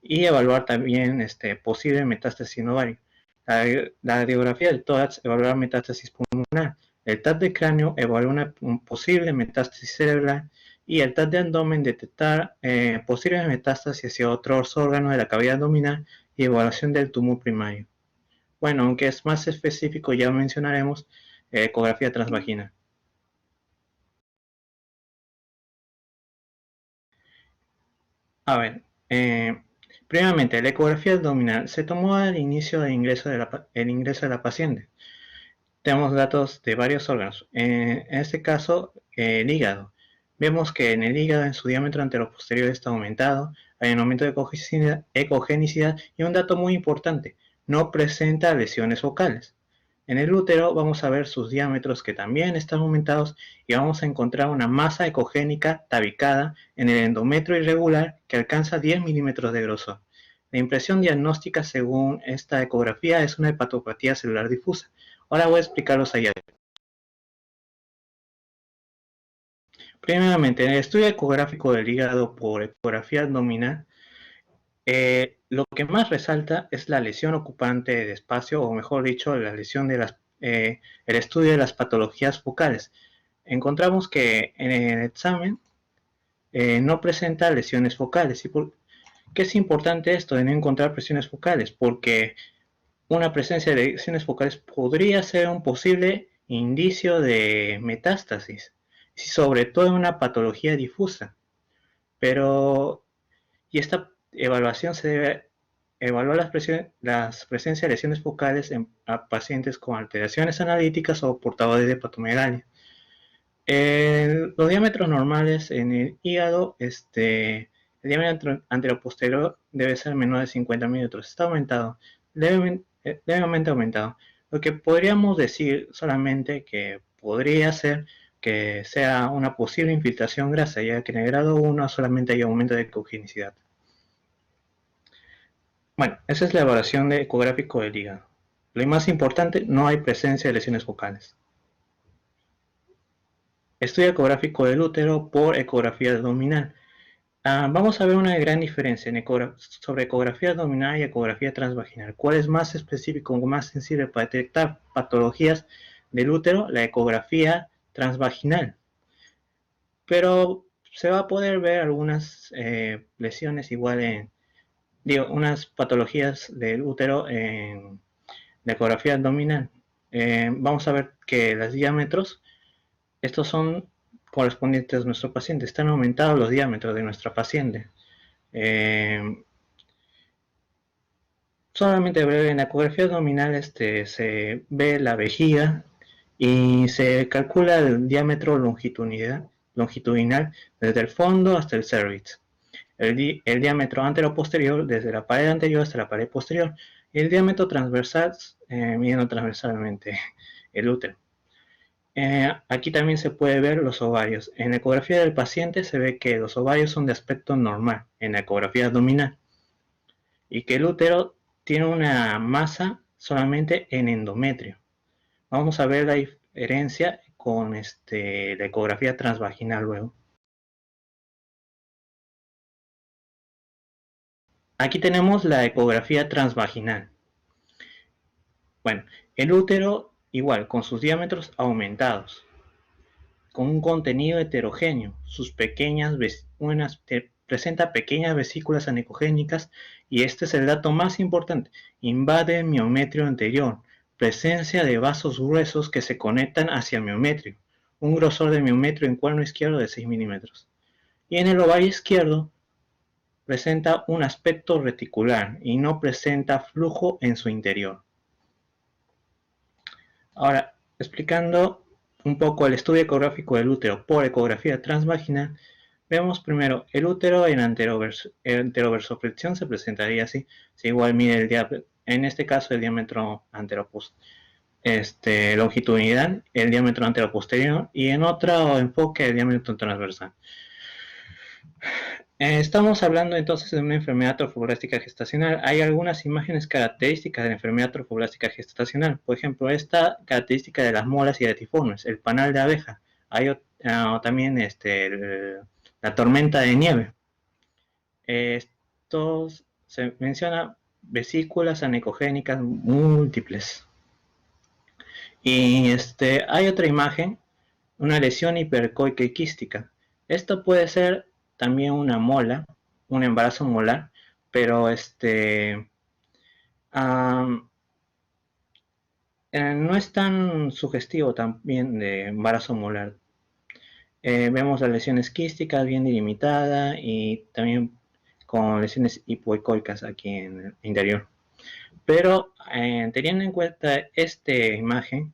y evaluar también posible metástasis en ovario. La radiografía del tórax evaluará metástasis pulmonar. El TAC de cráneo evalúa un posible metástasis cerebral y el TAC de abdomen detectar posibles metástasis hacia otros órganos de la cavidad abdominal y evaluación del tumor primario. Bueno, aunque es más específico, ya mencionaremos ecografía transvaginal. A ver, primeramente, la ecografía abdominal se tomó al inicio del ingreso de la paciente. Tenemos datos de varios órganos. En este caso, el hígado. Vemos que en el hígado, en su diámetro anteroposterior está aumentado, hay un aumento de ecogenicidad y un dato muy importante, no presenta lesiones focales. En el útero vamos a ver sus diámetros que también están aumentados y vamos a encontrar una masa ecogénica tabicada en el endometrio irregular que alcanza 10 milímetros de grosor. La impresión diagnóstica según esta ecografía es una hepatopatía celular difusa. Ahora voy a explicarlos allá. Primeramente, en el estudio ecográfico del hígado por ecografía abdominal, lo que más resalta es la lesión ocupante de espacio, o mejor dicho, la lesión de el estudio de las patologías focales. Encontramos que en el examen no presenta lesiones focales. ¿Y por qué es importante esto de no encontrar lesiones focales? Porque una presencia de lesiones focales podría ser un posible indicio de metástasis, sobre todo en una patología difusa. Y esta evaluación se debe evaluar las presencias de lesiones focales en pacientes con alteraciones analíticas o portadores de hepatomegalia. Los diámetros normales en el hígado, el diámetro anteroposterior debe ser menor de 50 milímetros. Está aumentado, levemente aumentado. Lo que podríamos decir solamente que podría ser que sea una posible infiltración grasa, ya que en el grado 1 solamente hay aumento de ecogenicidad. Bueno, esa es la evaluación de ecográfico del hígado. Lo más importante, no hay presencia de lesiones focales. Estudio ecográfico del útero por ecografía abdominal. Vamos a ver una gran diferencia sobre ecografía abdominal y ecografía transvaginal. ¿Cuál es más específico o más sensible para detectar patologías del útero? La ecografía transvaginal. Pero se va a poder ver algunas lesiones igual unas patologías del útero en la ecografía abdominal. Vamos a ver que los diámetros, estos son correspondientes a nuestro paciente, están aumentados los diámetros de nuestra paciente. Solamente breve, en la ecografía abdominal se ve la vejiga y se calcula el diámetro longitudinal desde el fondo hasta el cervix. El diámetro anteroposterior desde la pared anterior hasta la pared posterior y el diámetro transversal midiendo transversalmente el útero. Aquí también se puede ver los ovarios. En la ecografía del paciente se ve que los ovarios son de aspecto normal en la ecografía abdominal y que el útero tiene una masa solamente en endometrio. Vamos a ver la diferencia con la ecografía transvaginal luego. Aquí tenemos la ecografía transvaginal. Bueno, el útero igual, con sus diámetros aumentados, con un contenido heterogéneo, presenta pequeñas vesículas aneuploidias y este es el dato más importante, invade el miometrio anterior, presencia de vasos gruesos que se conectan hacia el miometrio, un grosor de miometrio en cuerno izquierdo de 6 milímetros. Y en el ovario izquierdo presenta un aspecto reticular y no presenta flujo en su interior. Ahora, explicando un poco el estudio ecográfico del útero por ecografía transvaginal, vemos primero el útero en anteroversoflexión se presentaría así, se igual mide el diámetro, en este caso el diámetro longitudinal, el diámetro anteroposterior y en otro enfoque el diámetro transversal. Estamos hablando entonces de una enfermedad trofoblástica gestacional. Hay algunas imágenes características de la enfermedad trofoblástica gestacional. Por ejemplo, esta característica de las molas y latiformes, el panal de abeja. Hay también la tormenta de nieve. Estos se menciona vesículas anecogénicas múltiples. Y hay otra imagen, una lesión hipercoica y quística. Esto puede ser también una mola, un embarazo molar, pero no es tan sugestivo también de embarazo molar. Vemos las lesiones quísticas bien delimitadas y también con lesiones hipoecoicas aquí en el interior. Pero teniendo en cuenta esta imagen,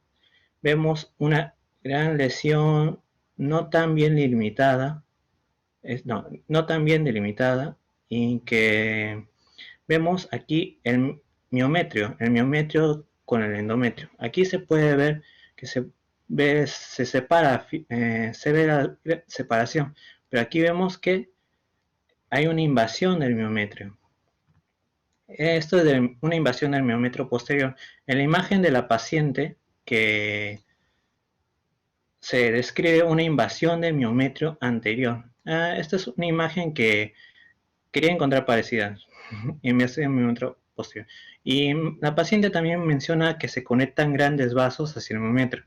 vemos una gran lesión no tan bien delimitada, no tan bien delimitada, y que vemos aquí el miometrio con el endometrio. Aquí se puede ver que se ve la separación, pero aquí vemos que hay una invasión del miometrio. Esto es de una invasión del miometrio posterior. En la imagen de la paciente que se describe una invasión del miometrio anterior. Esta es una imagen que quería encontrar parecida. Invasión del miometrio posterior. Y la paciente también menciona que se conectan grandes vasos hacia el miometrio.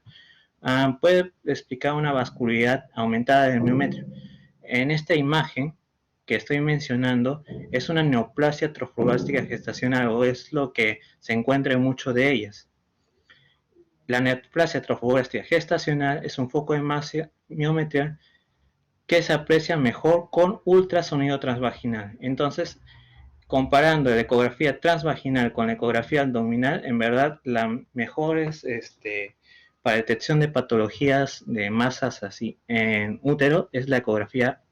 Puede explicar una vascularidad aumentada del miometrio. En esta imagen que estoy mencionando es una neoplasia trofoblástica gestacional, o es lo que se encuentra en muchas de ellas. La neoplasia trofoblástica gestacional es un foco de masa miometría que se aprecia mejor con ultrasonido transvaginal. Entonces, comparando la ecografía transvaginal con la ecografía abdominal, en verdad la mejor es para detección de patologías de masas así en útero es la ecografía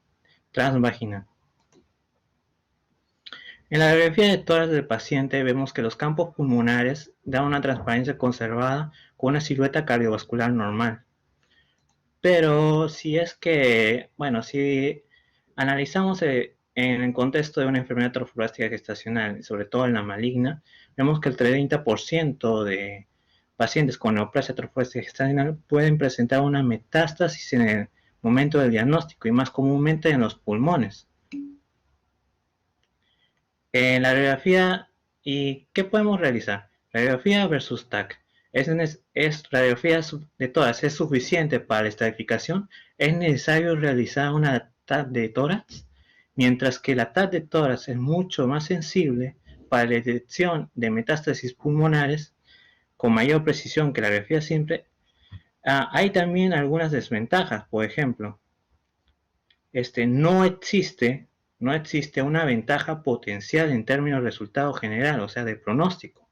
transvaginal. En la radiografía de tórax del paciente vemos que los campos pulmonares dan una transparencia conservada con una silueta cardiovascular normal. Pero si analizamos en el contexto de una enfermedad trofoblástica gestacional, sobre todo en la maligna, vemos que el 30% de pacientes con neoplasia trofoblástica gestacional pueden presentar una metástasis en el momento del diagnóstico y más comúnmente en los pulmones. En la radiografía, ¿y qué podemos realizar? Radiografía versus TAC. Radiografía de tórax es suficiente para la estratificación. Es necesario realizar una TAC de tórax, mientras que la TAC de tórax es mucho más sensible para la detección de metástasis pulmonares con mayor precisión que la radiografía simple. Hay también algunas desventajas. Por ejemplo, no existe una ventaja potencial en términos de resultado general, o sea, de pronóstico.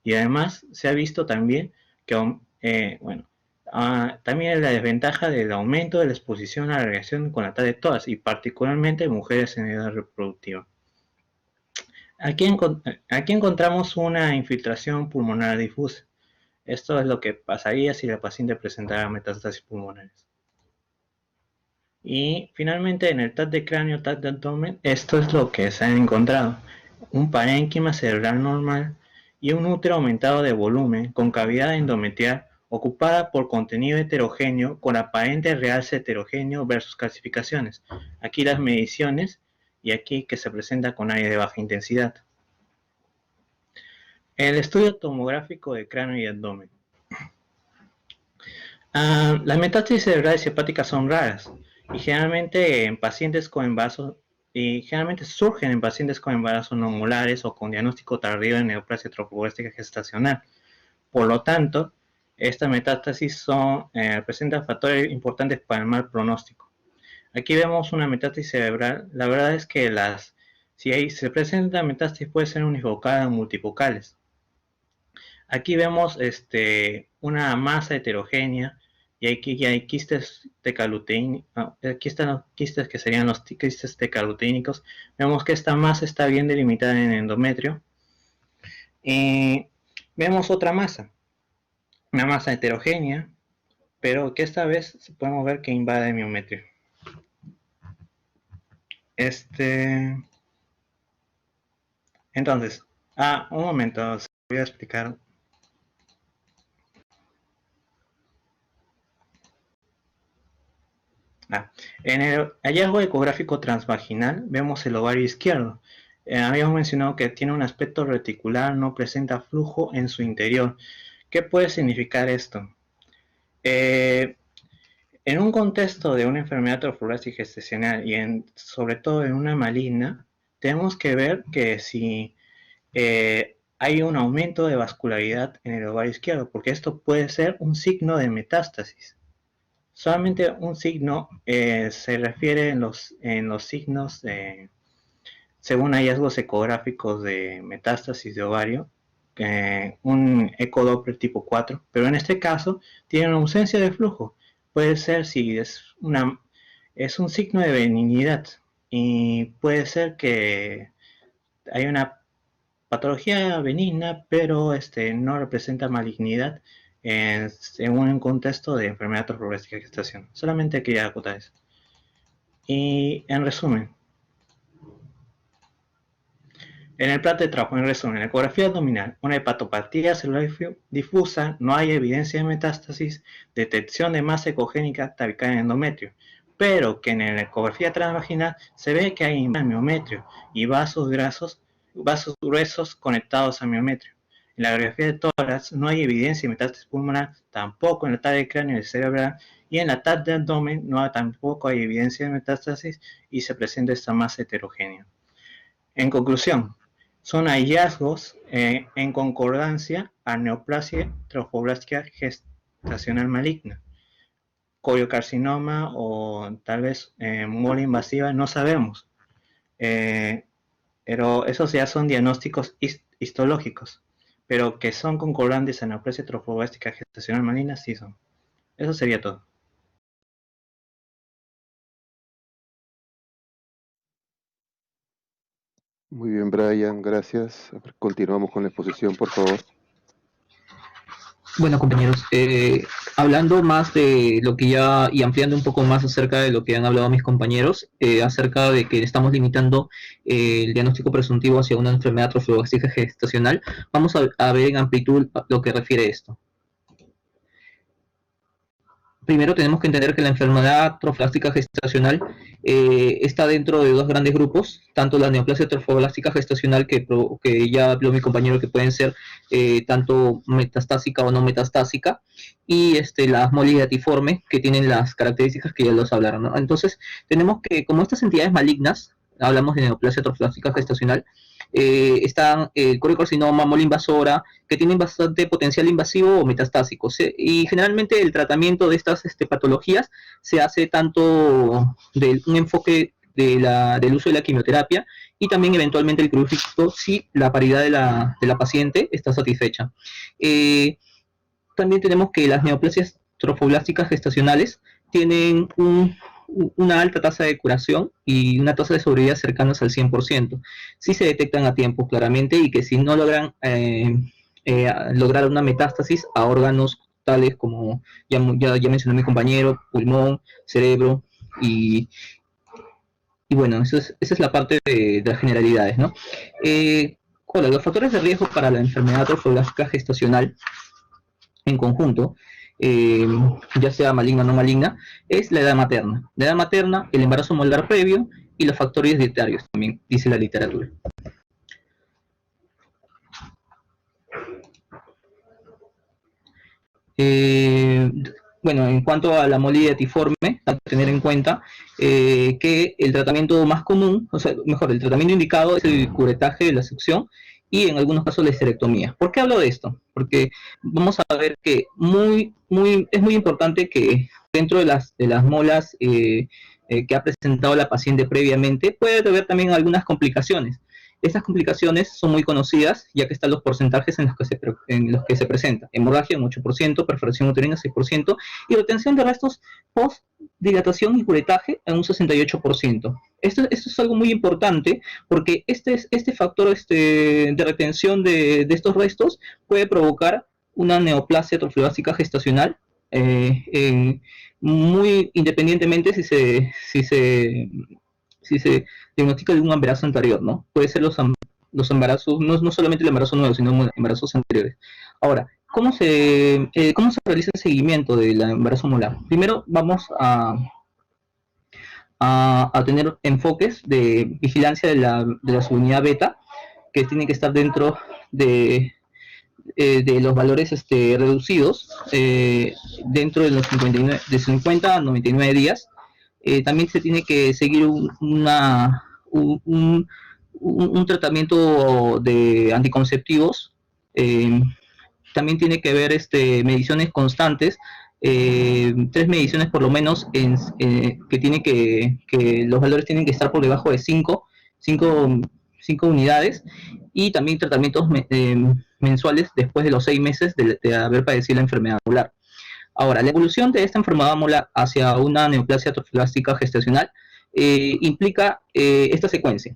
Y además se ha visto también que, también la desventaja del aumento de la exposición a la radiación con la TAC de tórax, y particularmente en mujeres en edad reproductiva. Aquí encontramos una infiltración pulmonar difusa. Esto es lo que pasaría si la paciente presentara metástasis pulmonares. Y finalmente en el TAC de cráneo, TAC de abdomen, esto es lo que se ha encontrado. Un parénquima cerebral normal y un útero aumentado de volumen con cavidad endometrial ocupada por contenido heterogéneo con aparente realce heterogéneo versus calcificaciones. Aquí las mediciones y aquí que se presenta con área de baja intensidad. El estudio tomográfico de cráneo y abdomen. Las metástasis cerebrales y hepáticas son raras y generalmente en pacientes con embarazos surgen en pacientes con embarazos no molares o con diagnóstico tardío de neoplasia trofoblástica gestacional. Por lo tanto, estas metástasis presentan factores importantes para el mal pronóstico. Aquí vemos una metástasis cerebral. La verdad es que si se presenta metástasis puede ser unifocada o multifocales. Aquí vemos una masa heterogénea y aquí ya hay quistes tecaluteínicos. Aquí están los quistes que serían los quistes tecaluteínicos. Vemos que esta masa está bien delimitada en el endometrio. Y vemos otra masa, una masa heterogénea, pero que esta vez podemos ver que invade el miometrio. Entonces, un momento, voy a explicar. En el hallazgo ecográfico transvaginal vemos el ovario izquierdo. Habíamos mencionado que tiene un aspecto reticular, no presenta flujo en su interior. ¿Qué puede significar esto? En un contexto de una enfermedad trofoblástica gestacional y sobre todo en una maligna, tenemos que ver que si hay un aumento de vascularidad en el ovario izquierdo, porque esto puede ser un signo de metástasis. Solamente un signo se refiere en los signos según hallazgos ecográficos de metástasis de ovario, un ecodoppler tipo 4, pero en este caso tiene una ausencia de flujo. Puede ser si es un signo de benignidad y puede ser que hay una patología benigna, pero no representa malignidad en un contexto de enfermedad trofoblástica de gestación. Solamente quería acotar eso. Y en resumen, en el plan de trabajo, en resumen, en ecografía abdominal, una hepatopatía celular difusa, no hay evidencia de metástasis, detección de masa ecogénica tabical en endometrio, pero que en la ecografía transvaginal se ve que hay miometrio y vasos gruesos conectados a miometrio. En la radiografía de tórax no hay evidencia de metástasis pulmonar, tampoco en la TAC de cráneo y cerebral, y en la TAC de abdomen tampoco hay evidencia de metástasis y se presenta esta masa heterogénea. En conclusión, son hallazgos en concordancia a neoplasia trofoblástica gestacional maligna, coriocarcinoma o tal vez mole invasiva, no sabemos, pero esos ya son diagnósticos histológicos, pero que son concordantes a neoplasia trofoblástica gestacional maligna, sí son. Eso sería todo. Muy bien, Brian, gracias. Continuamos con la exposición, por favor. Bueno, compañeros, hablando más de lo que ya y ampliando un poco más acerca de lo que han hablado mis compañeros, acerca de que estamos limitando el diagnóstico presuntivo hacia una enfermedad trofoblástica gestacional, vamos a ver en amplitud lo que refiere esto. Primero tenemos que entender que la enfermedad trofoblástica gestacional está dentro de dos grandes grupos, tanto la neoplasia trofoblástica gestacional que ya habló mi compañero, que pueden ser tanto metastásica o no metastásica, y la molidatiforme, que tienen las características que ya los hablaron, ¿no? Entonces tenemos que, como estas entidades malignas, hablamos de neoplasia trofoblástica gestacional, están el coriocarcinoma, mole invasora, que tienen bastante potencial invasivo o metastásico. Y generalmente el tratamiento de estas patologías se hace tanto de un enfoque del uso de la quimioterapia y también eventualmente el quirúrgico si la paridad de la paciente está satisfecha. También tenemos que las neoplasias trofoblásticas gestacionales tienen una alta tasa de curación y una tasa de sobrevida cercanas al 100%. Sí se detectan a tiempo claramente, y que si no logran lograr una metástasis a órganos tales como ya mencionó mi compañero, pulmón, cerebro y bueno, esa es la parte de las generalidades, ¿no? Los factores de riesgo para la enfermedad trofoblástica gestacional en conjunto, ya sea maligna o no maligna, es la edad materna. La edad materna, el embarazo molar previo y los factores dietarios también, dice la literatura. Bueno, en cuanto a la molidatiforme, hay que tener en cuenta que el tratamiento más común, o sea, mejor, el tratamiento indicado es el curetaje de la succión y en algunos casos la histerectomía. ¿Por qué hablo de esto? Porque vamos a ver que es muy importante que dentro de las molas que ha presentado la paciente previamente, puede haber también algunas complicaciones. Estas complicaciones son muy conocidas, ya que están los porcentajes en los que se presenta. Hemorragia en 8%, perforación uterina 6%, y retención de restos post dilatación y curetaje en un 68%. Esto es algo muy importante, porque este factor de retención de estos restos puede provocar una neoplasia trofoblástica gestacional, muy independientemente si se diagnostica de un embarazo anterior, ¿no? Puede ser los embarazos, no solamente el embarazo nuevo, sino embarazos anteriores. Ahora, ¿cómo se realiza el seguimiento del embarazo molar? Primero vamos a a tener enfoques de vigilancia de la subunidad beta, que tienen que estar dentro de los valores reducidos, dentro de los 59, de 50 a 99 días. También se tiene que seguir un tratamiento de anticonceptivos. También tiene que haber mediciones constantes, 3 mediciones por lo menos, que tiene que los valores tienen que estar por debajo de 5 unidades, y también tratamientos mensuales después de los 6 meses de haber padecido la enfermedad molar. Ahora, la evolución de esta enfermedad molar hacia una neoplasia trofoblástica gestacional implica esta secuencia.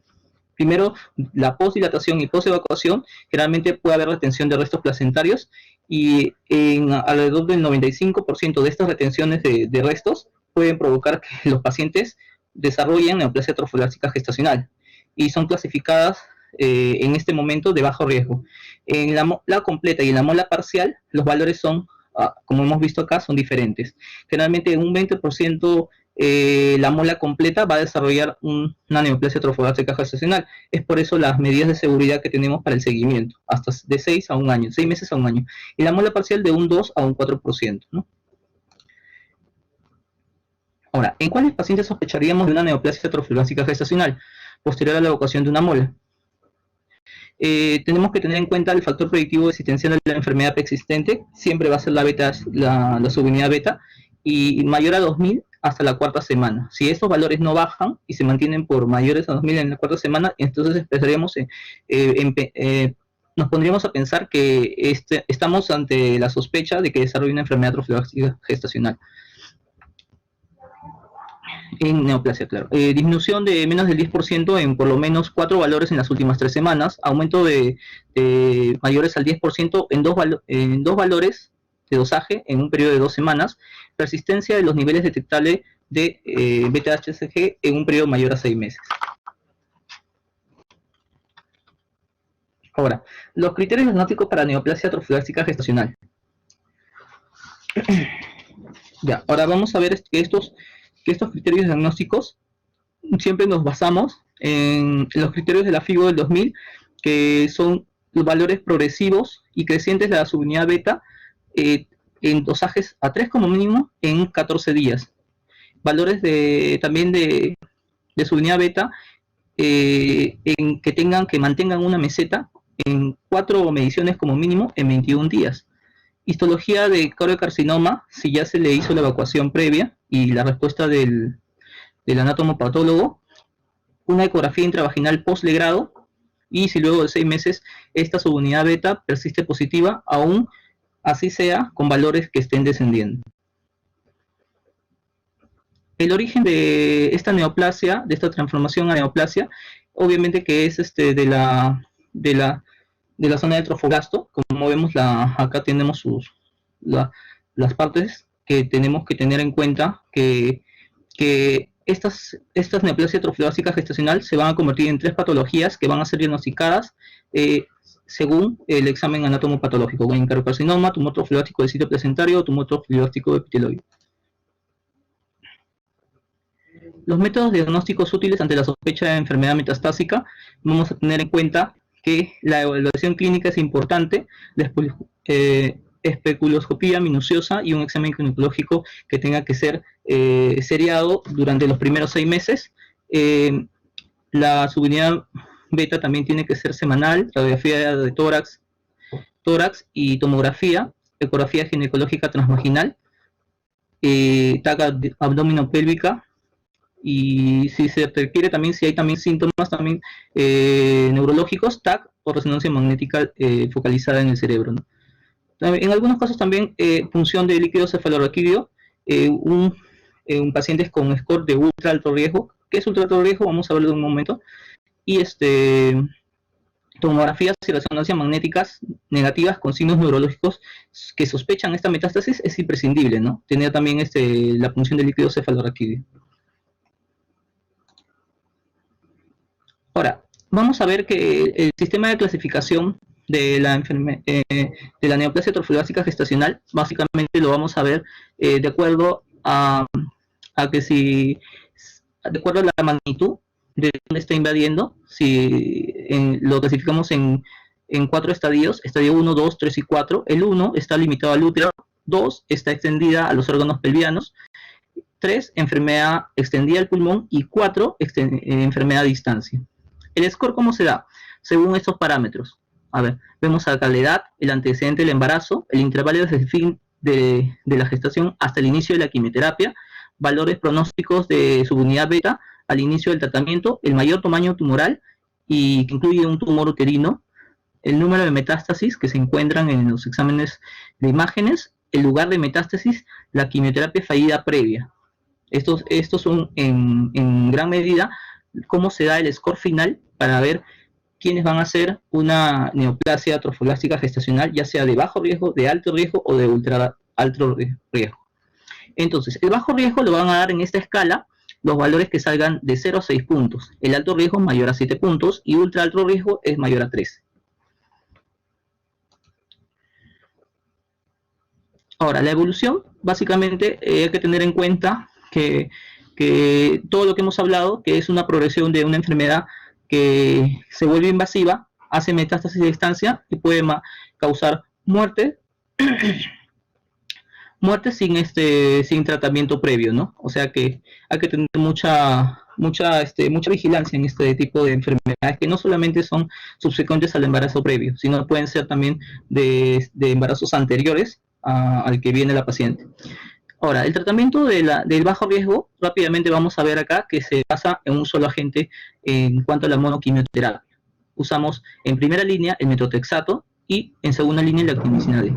Primero, la postdilatación y postevacuación. Generalmente puede haber retención de restos placentarios, y en alrededor del 95% de estas retenciones de restos pueden provocar que los pacientes desarrollen neoplasia trofoblástica gestacional, y son clasificadas en este momento de bajo riesgo. En la mola completa y en la mola parcial, los valores son, como hemos visto acá, son diferentes. Generalmente en un 20% la mola completa va a desarrollar una neoplasia trofoblástica gestacional. Es por eso las medidas de seguridad que tenemos para el seguimiento, hasta de 6 a 1 año, 6 meses a 1 año. Y la mola parcial de un 2 a un 4%, ¿no? Ahora, ¿en cuáles pacientes sospecharíamos de una neoplasia trofoblástica gestacional posterior a la evacuación de una mola? Tenemos que tener en cuenta el factor predictivo existencial de la enfermedad preexistente. Siempre va a ser la subunidad beta, y mayor a 2000 hasta la 4ª semana. Si estos valores no bajan y se mantienen por mayores a 2000 en la 4ª semana, entonces empezaríamos nos pondríamos a pensar que estamos ante la sospecha de que desarrolle una enfermedad trofoblástica gestacional. En neoplasia, claro. Disminución de menos del 10% en por lo menos 4 valores en las últimas 3 semanas. Aumento de mayores al 10% en 2 valores de dosaje en un periodo de 2 semanas. Persistencia de los niveles detectables de beta-HCG en un periodo mayor a 6 meses. Ahora, los criterios diagnósticos para neoplasia trofoblástica gestacional. Ya, ahora vamos a ver que estos criterios diagnósticos siempre nos basamos en los criterios de la FIGO del 2000, que son los valores progresivos y crecientes de la subunidad beta en dosajes a 3 como mínimo en 14 días. Valores también de subunidad beta que mantengan una meseta en 4 mediciones como mínimo en 21 días. Histología de coriocarcinoma, si ya se le hizo la evacuación previa y la respuesta del anatomopatólogo. Una ecografía intravaginal postlegrado, y si luego de 6 meses esta subunidad beta persiste positiva, aún así sea con valores que estén descendiendo. El origen de esta neoplasia, de esta transformación a neoplasia, obviamente que es de la zona del trofoblasto. Como vemos, acá tenemos las partes que tenemos que tener en cuenta, que estas neoplasia trofoblástica gestacional se van a convertir en 3 patologías que van a ser diagnosticadas según el examen anatomopatológico: en cariocarcinoma, tumor trofoblástico del sitio placentario o tumor trofoblástico epitelioide. Los métodos diagnósticos útiles ante la sospecha de enfermedad metastásica: vamos a tener en cuenta que la evaluación clínica es importante, después especuloscopía minuciosa y un examen ginecológico que tenga que ser seriado durante los primeros 6 meses. La subunidad beta también tiene que ser semanal, radiografía de tórax y tomografía, ecografía ginecológica transvaginal, TAC abdominopélvica, y si se requiere también, si hay también síntomas también neurológicos, TAC o resonancia magnética focalizada en el cerebro, ¿no? En algunos casos también punción de líquido cefalorraquídeo, un pacientes con score de ultra alto riesgo. ¿Qué es ultra alto riesgo? Vamos a verlo en un momento. Y tomografías y resonancias magnéticas negativas con signos neurológicos que sospechan esta metástasis es imprescindible, ¿no? Tener también la punción de líquido cefalorraquídeo. Ahora, vamos a ver que el sistema de clasificación de la neoplasia trofoblástica gestacional, básicamente lo vamos a ver de acuerdo a que si de acuerdo a la magnitud de dónde está invadiendo. Si lo clasificamos en 4 estadios, estadio 1, 2, 3 y 4. El 1 está limitado al útero, 2 está extendida a los órganos pelvianos, 3 enfermedad extendida al pulmón y 4 enfermedad a distancia. ¿El score cómo se da? Según estos parámetros. A ver, vemos acá la edad, el antecedente del embarazo, el intervalo desde el fin de la gestación hasta el inicio de la quimioterapia, valores pronósticos de subunidad beta al inicio del tratamiento, el mayor tamaño tumoral y que incluye un tumor uterino, el número de metástasis que se encuentran en los exámenes de imágenes, el lugar de metástasis, la quimioterapia fallida previa. Estos son en gran medida cómo se da el score final para ver quiénes van a hacer una neoplasia trofoblástica gestacional, ya sea de bajo riesgo, de alto riesgo o de ultra alto riesgo. Entonces, el bajo riesgo lo van a dar en esta escala los valores que salgan de 0 a 6 puntos. El alto riesgo mayor a 7 puntos y ultra alto riesgo es mayor a 13. Ahora, la evolución, básicamente hay que tener en cuenta que todo lo que hemos hablado, que es una progresión de una enfermedad que se vuelve invasiva, hace metástasis de distancia y puede causar muerte, muerte sin tratamiento previo, ¿no? O sea que hay que tener mucha vigilancia en este tipo de enfermedades que no solamente son subsecuentes al embarazo previo, sino pueden ser también de embarazos anteriores al que viene la paciente. Ahora, el tratamiento del bajo riesgo, rápidamente vamos a ver acá que se basa en un solo agente en cuanto a la monoquimioterapia. Usamos en primera línea el metotrexato y en segunda línea la actinomicina D,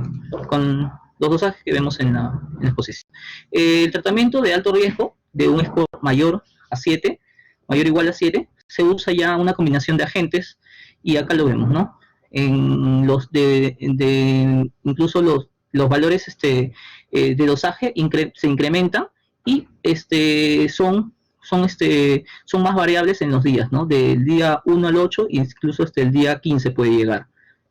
con los dosajes que vemos en la exposición. El tratamiento de alto riesgo, de un score mayor a 7, mayor o igual a 7, se usa ya una combinación de agentes y acá lo vemos, ¿no? En los incluso los valores de dosaje se incrementan y son más variables en los días, ¿no? Del día 1 al 8 e incluso hasta el día 15 puede llegar,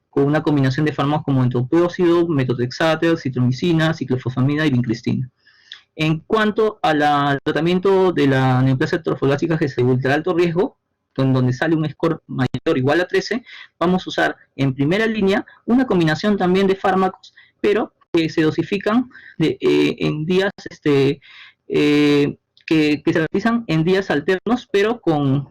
con una combinación de fármacos como etoposide, metotrexato, citromicina, ciclofosfamida y vincristina. En cuanto al tratamiento de la neoplasia trofoblástica que se ultra alto riesgo, donde sale un score mayor o igual a 13, vamos a usar en primera línea una combinación también de fármacos, pero que se dosifican en días que se realizan en días alternos, pero con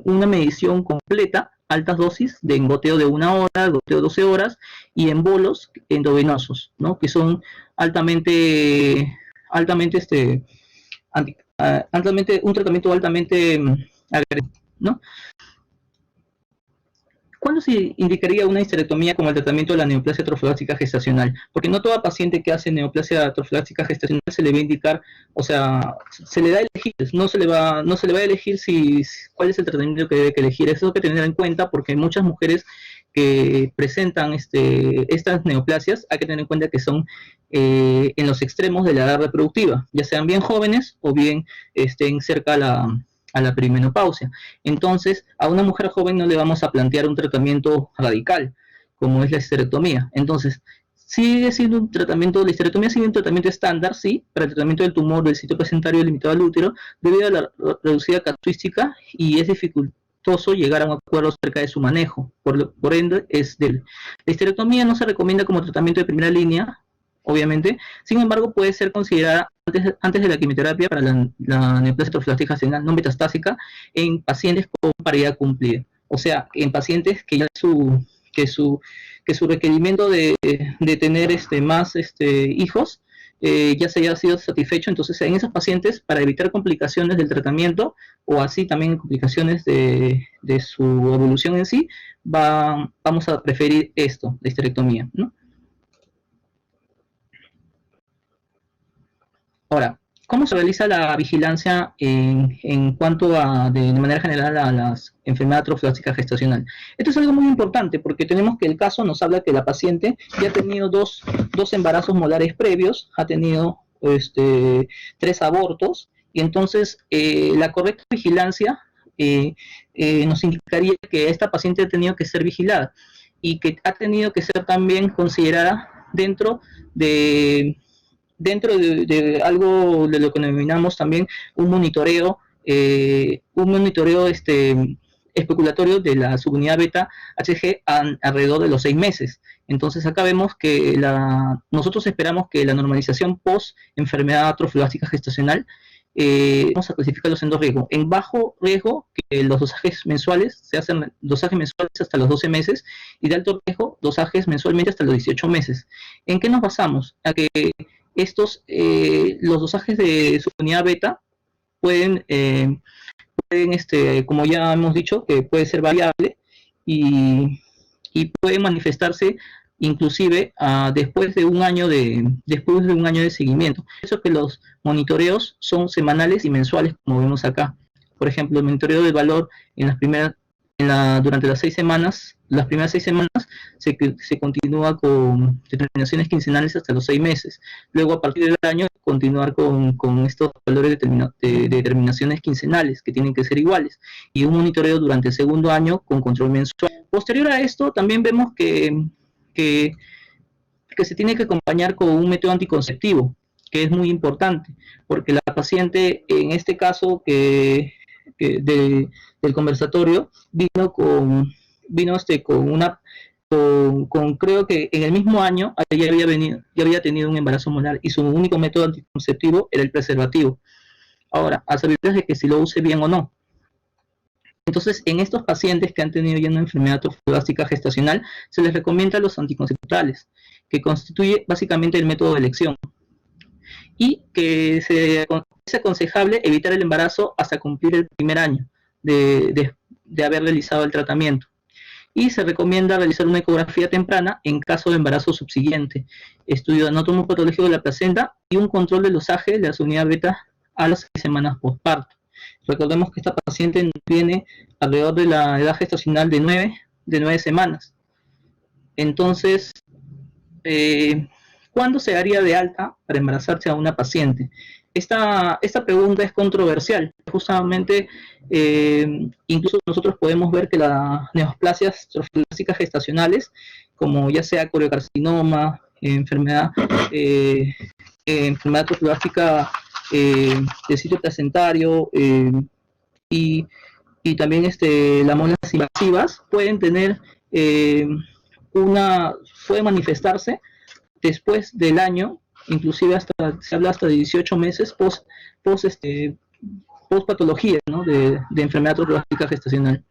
una medición completa, altas dosis de goteo de 1 hora, goteo de 12 horas y en bolos endovenosos, ¿no? Que son un tratamiento altamente agresivo, ¿no? ¿Cuándo se indicaría una histerectomía como el tratamiento de la neoplasia trofoblástica gestacional? Porque no toda paciente que hace neoplasia trofoblástica gestacional se le va a indicar, o sea, se le da a elegir, no se le va a elegir cuál es el tratamiento que debe elegir. Eso hay que tener en cuenta porque muchas mujeres que presentan estas neoplasias, hay que tener en cuenta que son en los extremos de la edad reproductiva, ya sean bien jóvenes o bien estén cerca a la perimenopausia. Entonces, a una mujer joven no le vamos a plantear un tratamiento radical, como es la histerectomía. Entonces, sigue siendo un tratamiento, la histerectomía sigue un tratamiento estándar, sí, para el tratamiento del tumor del sitio placentario limitado al útero, debido a la reducida casuística y es dificultoso llegar a un acuerdo acerca de su manejo. Por ende, la histerectomía no se recomienda como tratamiento de primera línea, obviamente, sin embargo puede ser considerada antes de la quimioterapia para la neoplasia trofoblástica gestacional no metastásica en pacientes con paridad cumplida, o sea, en pacientes que ya su requerimiento de tener más hijos ya se haya sido satisfecho. Entonces en esos pacientes, para evitar complicaciones del tratamiento o así también complicaciones de su evolución en sí, vamos a preferir la histerectomía, ¿no? Ahora, ¿cómo se realiza la vigilancia en cuanto de manera general a las enfermedades trofoblásticas gestacional? Esto es algo muy importante porque tenemos que el caso nos habla que la paciente ya ha tenido dos embarazos molares previos, ha tenido 3 abortos y entonces la correcta vigilancia nos indicaría que esta paciente ha tenido que ser vigilada y que ha tenido que ser también considerada dentro de algo de lo que denominamos también un monitoreo un monitoreo especulatorio de la subunidad beta HG alrededor de los 6 meses. Entonces acá vemos que nosotros esperamos que la normalización post enfermedad trofoblástica gestacional, vamos a clasificarlos en 2 riesgos. En bajo riesgo, que los dosajes mensuales se hacen dosajes mensuales hasta los 12 meses, y de alto riesgo, dosajes mensualmente hasta los 18 meses. ¿En qué nos basamos? A que los dosajes de subunidad beta pueden, como ya hemos dicho, que puede ser variable y puede manifestarse inclusive después de un año de seguimiento. Por eso que los monitoreos son semanales y mensuales, como vemos acá. Por ejemplo, el monitoreo del valor durante las 6 semanas, las primeras 6 semanas se continúa con determinaciones quincenales hasta los 6 meses. Luego, a partir del año, continuar con estos valores de determinaciones quincenales, que tienen que ser iguales, y un monitoreo durante el segundo año con control mensual. Posterior a esto, también vemos que se tiene que acompañar con un método anticonceptivo, que es muy importante, porque la paciente, en este caso del conversatorio, creo que en el mismo año ya había tenido un embarazo molar, y su único método anticonceptivo era el preservativo. Ahora, a saber de que si lo use bien o no. Entonces, en estos pacientes que han tenido ya una enfermedad trofoblástica gestacional, se les recomienda los anticonceptuales, que constituye básicamente el método de elección, y que es aconsejable evitar el embarazo hasta cumplir el primer año de haber realizado el tratamiento. Y se recomienda realizar una ecografía temprana en caso de embarazo subsiguiente, estudio anatomopatológico de la placenta y un control del dosaje de la subunidad beta a las 6 semanas postparto. Recordemos que esta paciente tiene alrededor de la edad gestacional de 9 semanas. Entonces, ¿cuándo se daría de alta para embarazarse a una paciente? Esta pregunta es controversial. Justamente, incluso nosotros podemos ver que las neoplasias trofoblásticas gestacionales, como ya sea coriocarcinoma, enfermedad trofoblástica del sitio placentario, y también las molas invasivas, pueden pueden manifestarse después del año, inclusive se habla hasta de 18 meses post patología, ¿no?, de enfermedad trofoblástica gestacional.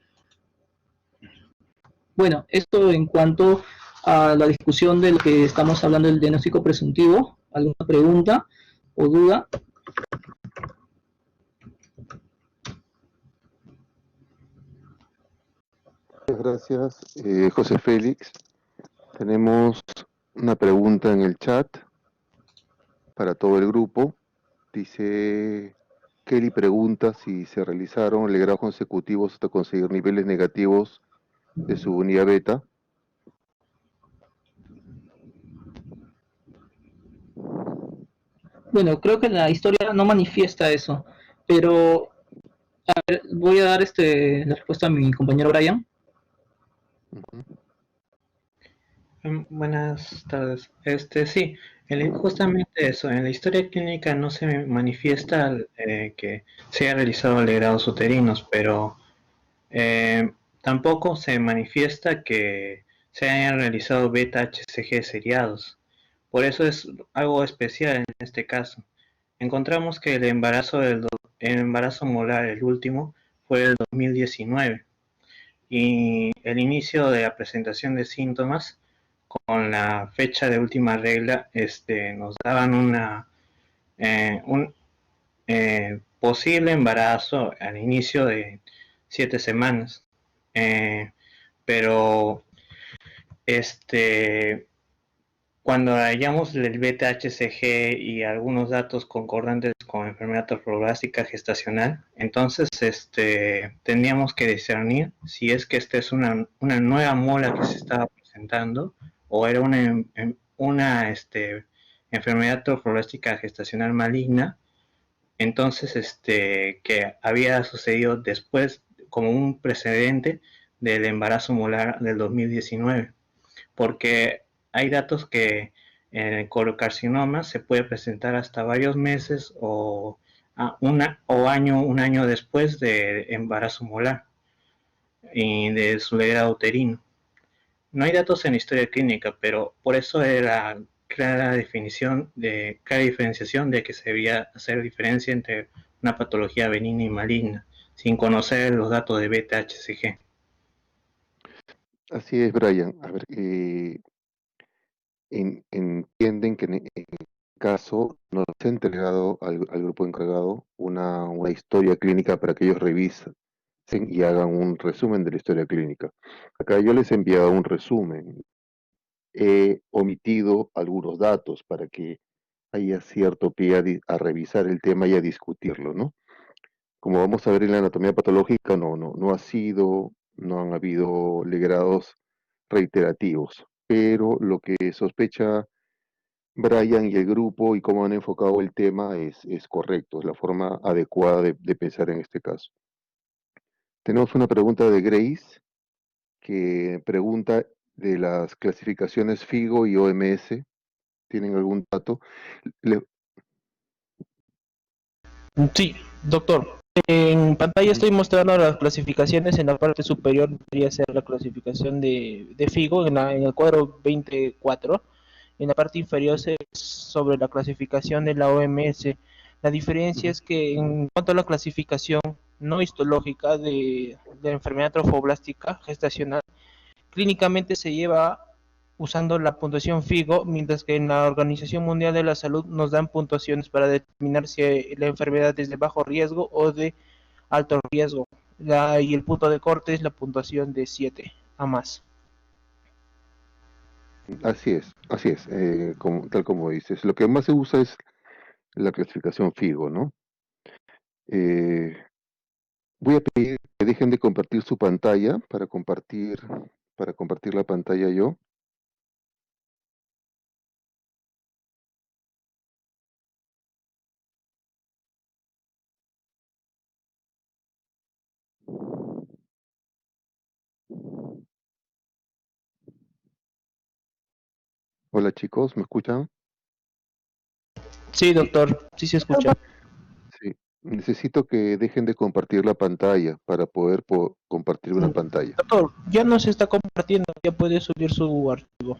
Bueno, esto en cuanto a la discusión de lo que estamos hablando del diagnóstico presuntivo. ¿Alguna pregunta o duda? Muchas gracias, José Félix. Tenemos una pregunta en el chat para todo el grupo. Dice, Kelly pregunta si se realizaron legrados consecutivos hasta conseguir niveles negativos de subunidad beta. Bueno, creo que la historia no manifiesta eso, pero a ver, voy a dar la respuesta a mi compañero Brian. Buenas tardes. Sí, justamente eso, en la historia clínica no se manifiesta que se haya realizado legrados uterinos, pero tampoco se manifiesta que se hayan realizado beta-HCG seriados. Por eso es algo especial en este caso. Encontramos que el embarazo molar, el último, fue el 2019, y el inicio de la presentación de síntomas con la fecha de última regla nos daban un posible embarazo al inicio de 7 semanas, pero cuando hallamos el beta-HCG y algunos datos concordantes con enfermedad trofoblástica gestacional, entonces tendríamos que discernir si es que esta es una nueva mola que se estaba presentando, o era una enfermedad trofoblástica gestacional maligna, entonces que había sucedido después como un precedente del embarazo molar del 2019, porque hay datos que en el colocarcinoma se puede presentar hasta varios meses o un año después de embarazo molar y de su legrado uterino. No hay datos en la historia clínica, pero por eso era clara diferenciación de que se debía hacer diferencia entre una patología benigna y maligna, sin conocer los datos de beta-HCG. Así es, Brian. A ver, entienden que en el caso nos ha entregado al grupo encargado una historia clínica para que ellos revisen y hagan un resumen de la historia clínica. Acá yo les he enviado un resumen. He omitido algunos datos para que haya cierto pie a revisar el tema y a discutirlo, ¿no? Como vamos a ver en la anatomía patológica, no han habido legrados reiterativos, pero lo que sospecha Brian y el grupo y cómo han enfocado el tema es correcto, es la forma adecuada de pensar en este caso. Tenemos una pregunta de Grace que pregunta de las clasificaciones FIGO y OMS. ¿Tienen algún dato? Le- Sí, doctor. En pantalla estoy mostrando las clasificaciones. En la parte superior debería ser la clasificación de FIGO en el cuadro 24. En la parte inferior es sobre la clasificación de la OMS. La diferencia es que en cuanto a la clasificación no histológica de la enfermedad trofoblástica gestacional, clínicamente se lleva usando la puntuación FIGO, mientras que en la Organización Mundial de la Salud nos dan puntuaciones para determinar si la enfermedad es de bajo riesgo o de alto riesgo. Y el punto de corte es la puntuación de 7 a más. Así es, tal como dices. Lo que más se usa es la clasificación FIGO, ¿no? Eh, Voy a pedir que dejen de compartir su pantalla para compartir la pantalla yo. Hola chicos, ¿me escuchan? Sí, doctor, sí se escucha. Sí. Necesito que dejen de compartir la pantalla para poder compartir una pantalla. Doctor, ya no se está compartiendo, ya puede subir su archivo.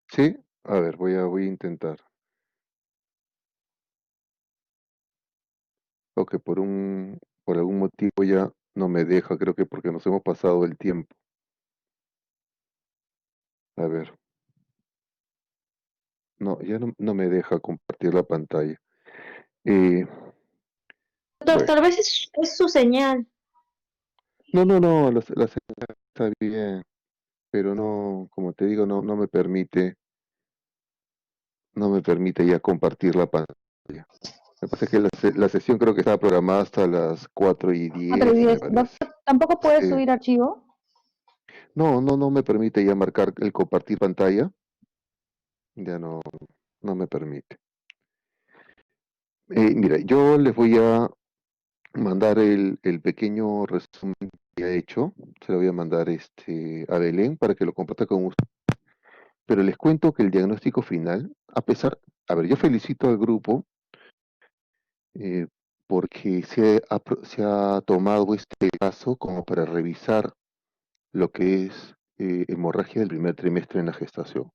¿Sí? A ver, voy a intentar. Ok, por algún motivo ya no me deja, creo que porque nos hemos pasado el tiempo. A ver, no, ya no me deja compartir la pantalla. Eh, Doctor, bueno, tal vez es su señal. no, la señal está bien, pero no, como te digo, no me permite ya compartir la pantalla. Me pasa que la sesión creo que estaba programada hasta las 4:10, me parece. Doctor, ¿tampoco puede Sí. subir archivo? No me permite ya marcar el compartir pantalla. Ya no me permite. Mira, yo les voy a mandar el pequeño resumen que he hecho. Se lo voy a mandar a Belén para que lo comparta con usted. Pero les cuento que el diagnóstico final, a ver, yo felicito al grupo eh, porque se ha tomado este caso como para revisar lo que es hemorragia del primer trimestre en la gestación.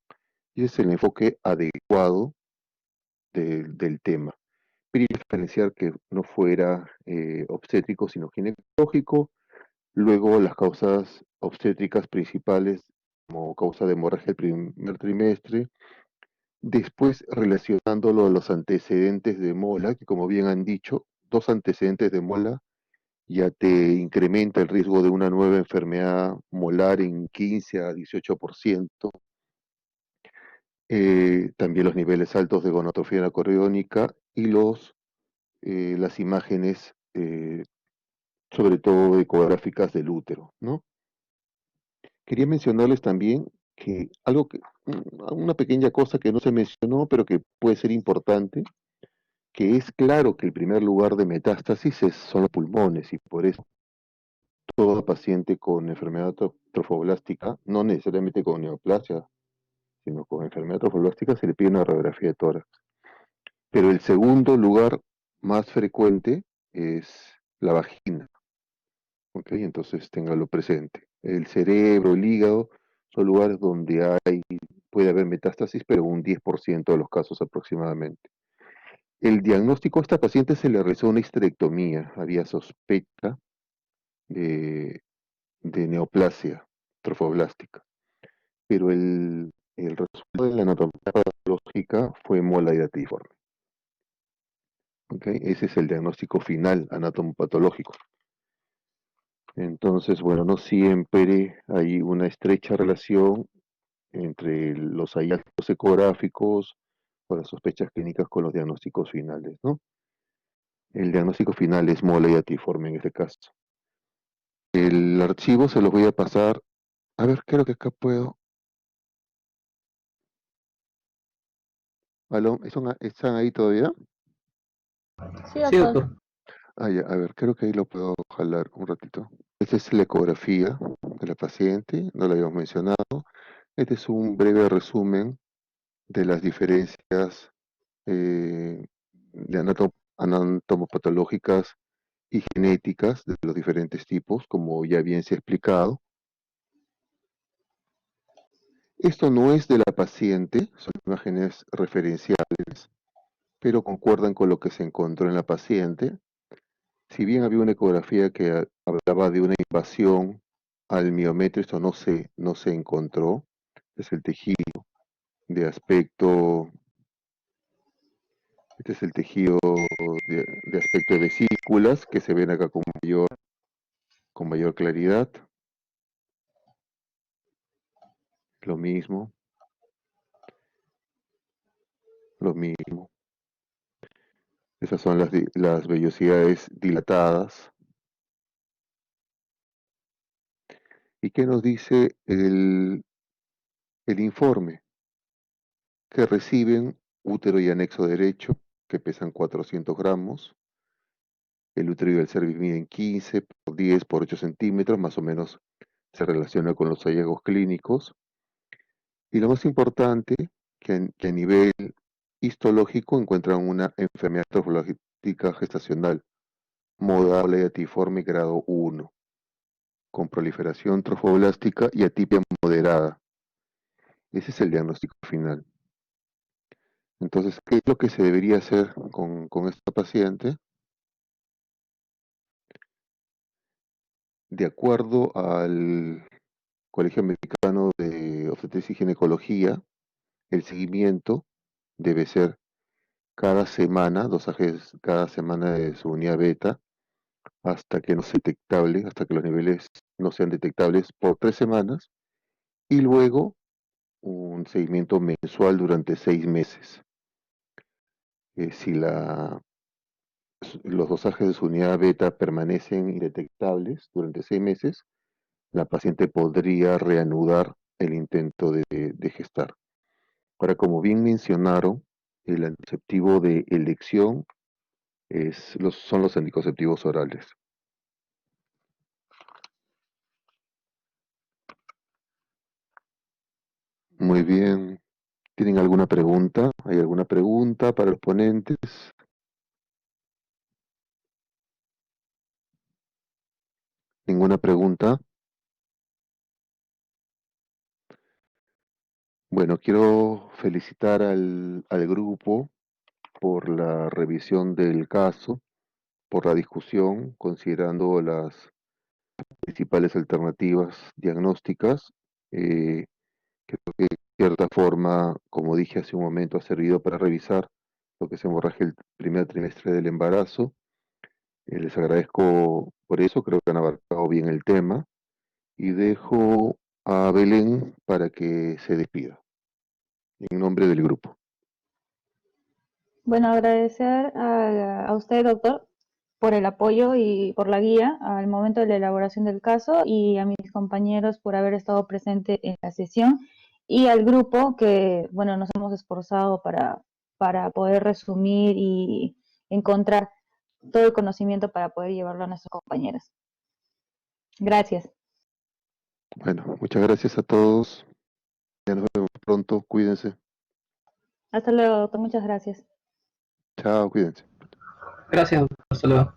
Y es el enfoque adecuado del tema. Quería diferenciar que no fuera obstétrico, sino ginecológico. Luego, las causas obstétricas principales como causa de hemorragia del primer trimestre. Después, relacionándolo a los antecedentes de mola, que como bien han dicho, 2 antecedentes de mola ya te incrementa el riesgo de una nueva enfermedad molar en 15 a 18%. También los niveles altos de gonadotropina coriónica y las imágenes, sobre todo ecográficas del útero, ¿no? Quería mencionarles también que una pequeña cosa que no se mencionó, pero que puede ser importante, que es claro que el primer lugar de metástasis son los pulmones y por eso todo paciente con enfermedad trofoblástica, no necesariamente con neoplasia, sino con enfermedad trofoblástica, se le pide una radiografía de tórax. Pero el segundo lugar más frecuente es la vagina, ¿ok? Entonces téngalo presente. El cerebro, el hígado, son lugares donde puede haber metástasis, pero un 10% de los casos aproximadamente. El diagnóstico a esta paciente se le realizó una histerectomía, había sospecha de, de neoplasia trofoblástica, pero el resultado de la anatomía patológica fue mola hidatiforme. ¿Ok? Ese es el diagnóstico final anatomopatológico. Entonces, bueno, no siempre hay una estrecha relación entre los hallazgos ecográficos o las sospechas clínicas con los diagnósticos finales, ¿no? El diagnóstico final es mola hidatiforme en este caso. El archivo se los voy a pasar. A ver, creo que acá puedo. ¿Aló? ¿Están ahí todavía? Sí, Sí, doctor. doctor. Ah, ya, a ver, creo que ahí lo puedo jalar un ratito. Esta es la ecografía de la paciente, no la habíamos mencionado. Este es un breve resumen de las diferencias de anatomopatológicas y genéticas de los diferentes tipos, como ya bien se ha explicado. Esto no es de la paciente, son imágenes referenciales, pero concuerdan con lo que se encontró en la paciente. Si bien había una ecografía que hablaba de una invasión al miometrio, esto no se encontró. Es el tejido de aspecto, este es el tejido de aspecto de vesículas que se ven acá con mayor claridad. Lo mismo, lo mismo. Esas son las vellosidades dilatadas. ¿Y qué nos dice el informe? Que reciben útero y anexo derecho, que pesan 400 gramos. El útero y el cervix miden 15 por 10 por 8 centímetros, más o menos se relaciona con los hallazgos clínicos. Y lo más importante, que a nivel histológico encuentran una enfermedad trofológica gestacional, moda hidatiforme grado 1, con proliferación trofoblástica y atipia moderada. Ese es el diagnóstico final. Entonces, ¿qué es lo que se debería hacer con esta paciente? De acuerdo al Colegio Americano de Obstetricia y Ginecología, el seguimiento debe ser cada semana, dosajes cada semana de su unidad beta, hasta que no sea detectable, hasta que los niveles no sean detectables por 3 semanas, y luego un seguimiento mensual durante 6 meses. Si los dosajes de su unidad beta permanecen indetectables durante 6 meses, la paciente podría reanudar el intento de gestar. Ahora, como bien mencionaron, el anticonceptivo de elección son los anticonceptivos orales. Muy bien. ¿Tienen alguna pregunta? ¿Hay alguna pregunta para los ponentes? ¿Ninguna pregunta? Bueno, quiero felicitar al grupo por la revisión del caso, por la discusión, considerando las principales alternativas diagnósticas. Creo que de cierta forma, como dije hace un momento, ha servido para revisar lo que es hemorragia el primer trimestre del embarazo. Les agradezco por eso, creo que han abarcado bien el tema y dejo a Belén para que se despida en nombre del grupo. Bueno, agradecer a usted, doctor, por el apoyo y por la guía al momento de la elaboración del caso y a mis compañeros por haber estado presente en la sesión y al grupo que, bueno, nos hemos esforzado para poder resumir y encontrar todo el conocimiento para poder llevarlo a nuestros compañeros. Gracias. Bueno, muchas gracias a todos. Ya nos vemos pronto. Cuídense. Hasta luego, doctor. Muchas gracias. Chao, cuídense. Gracias, doctor. Hasta luego.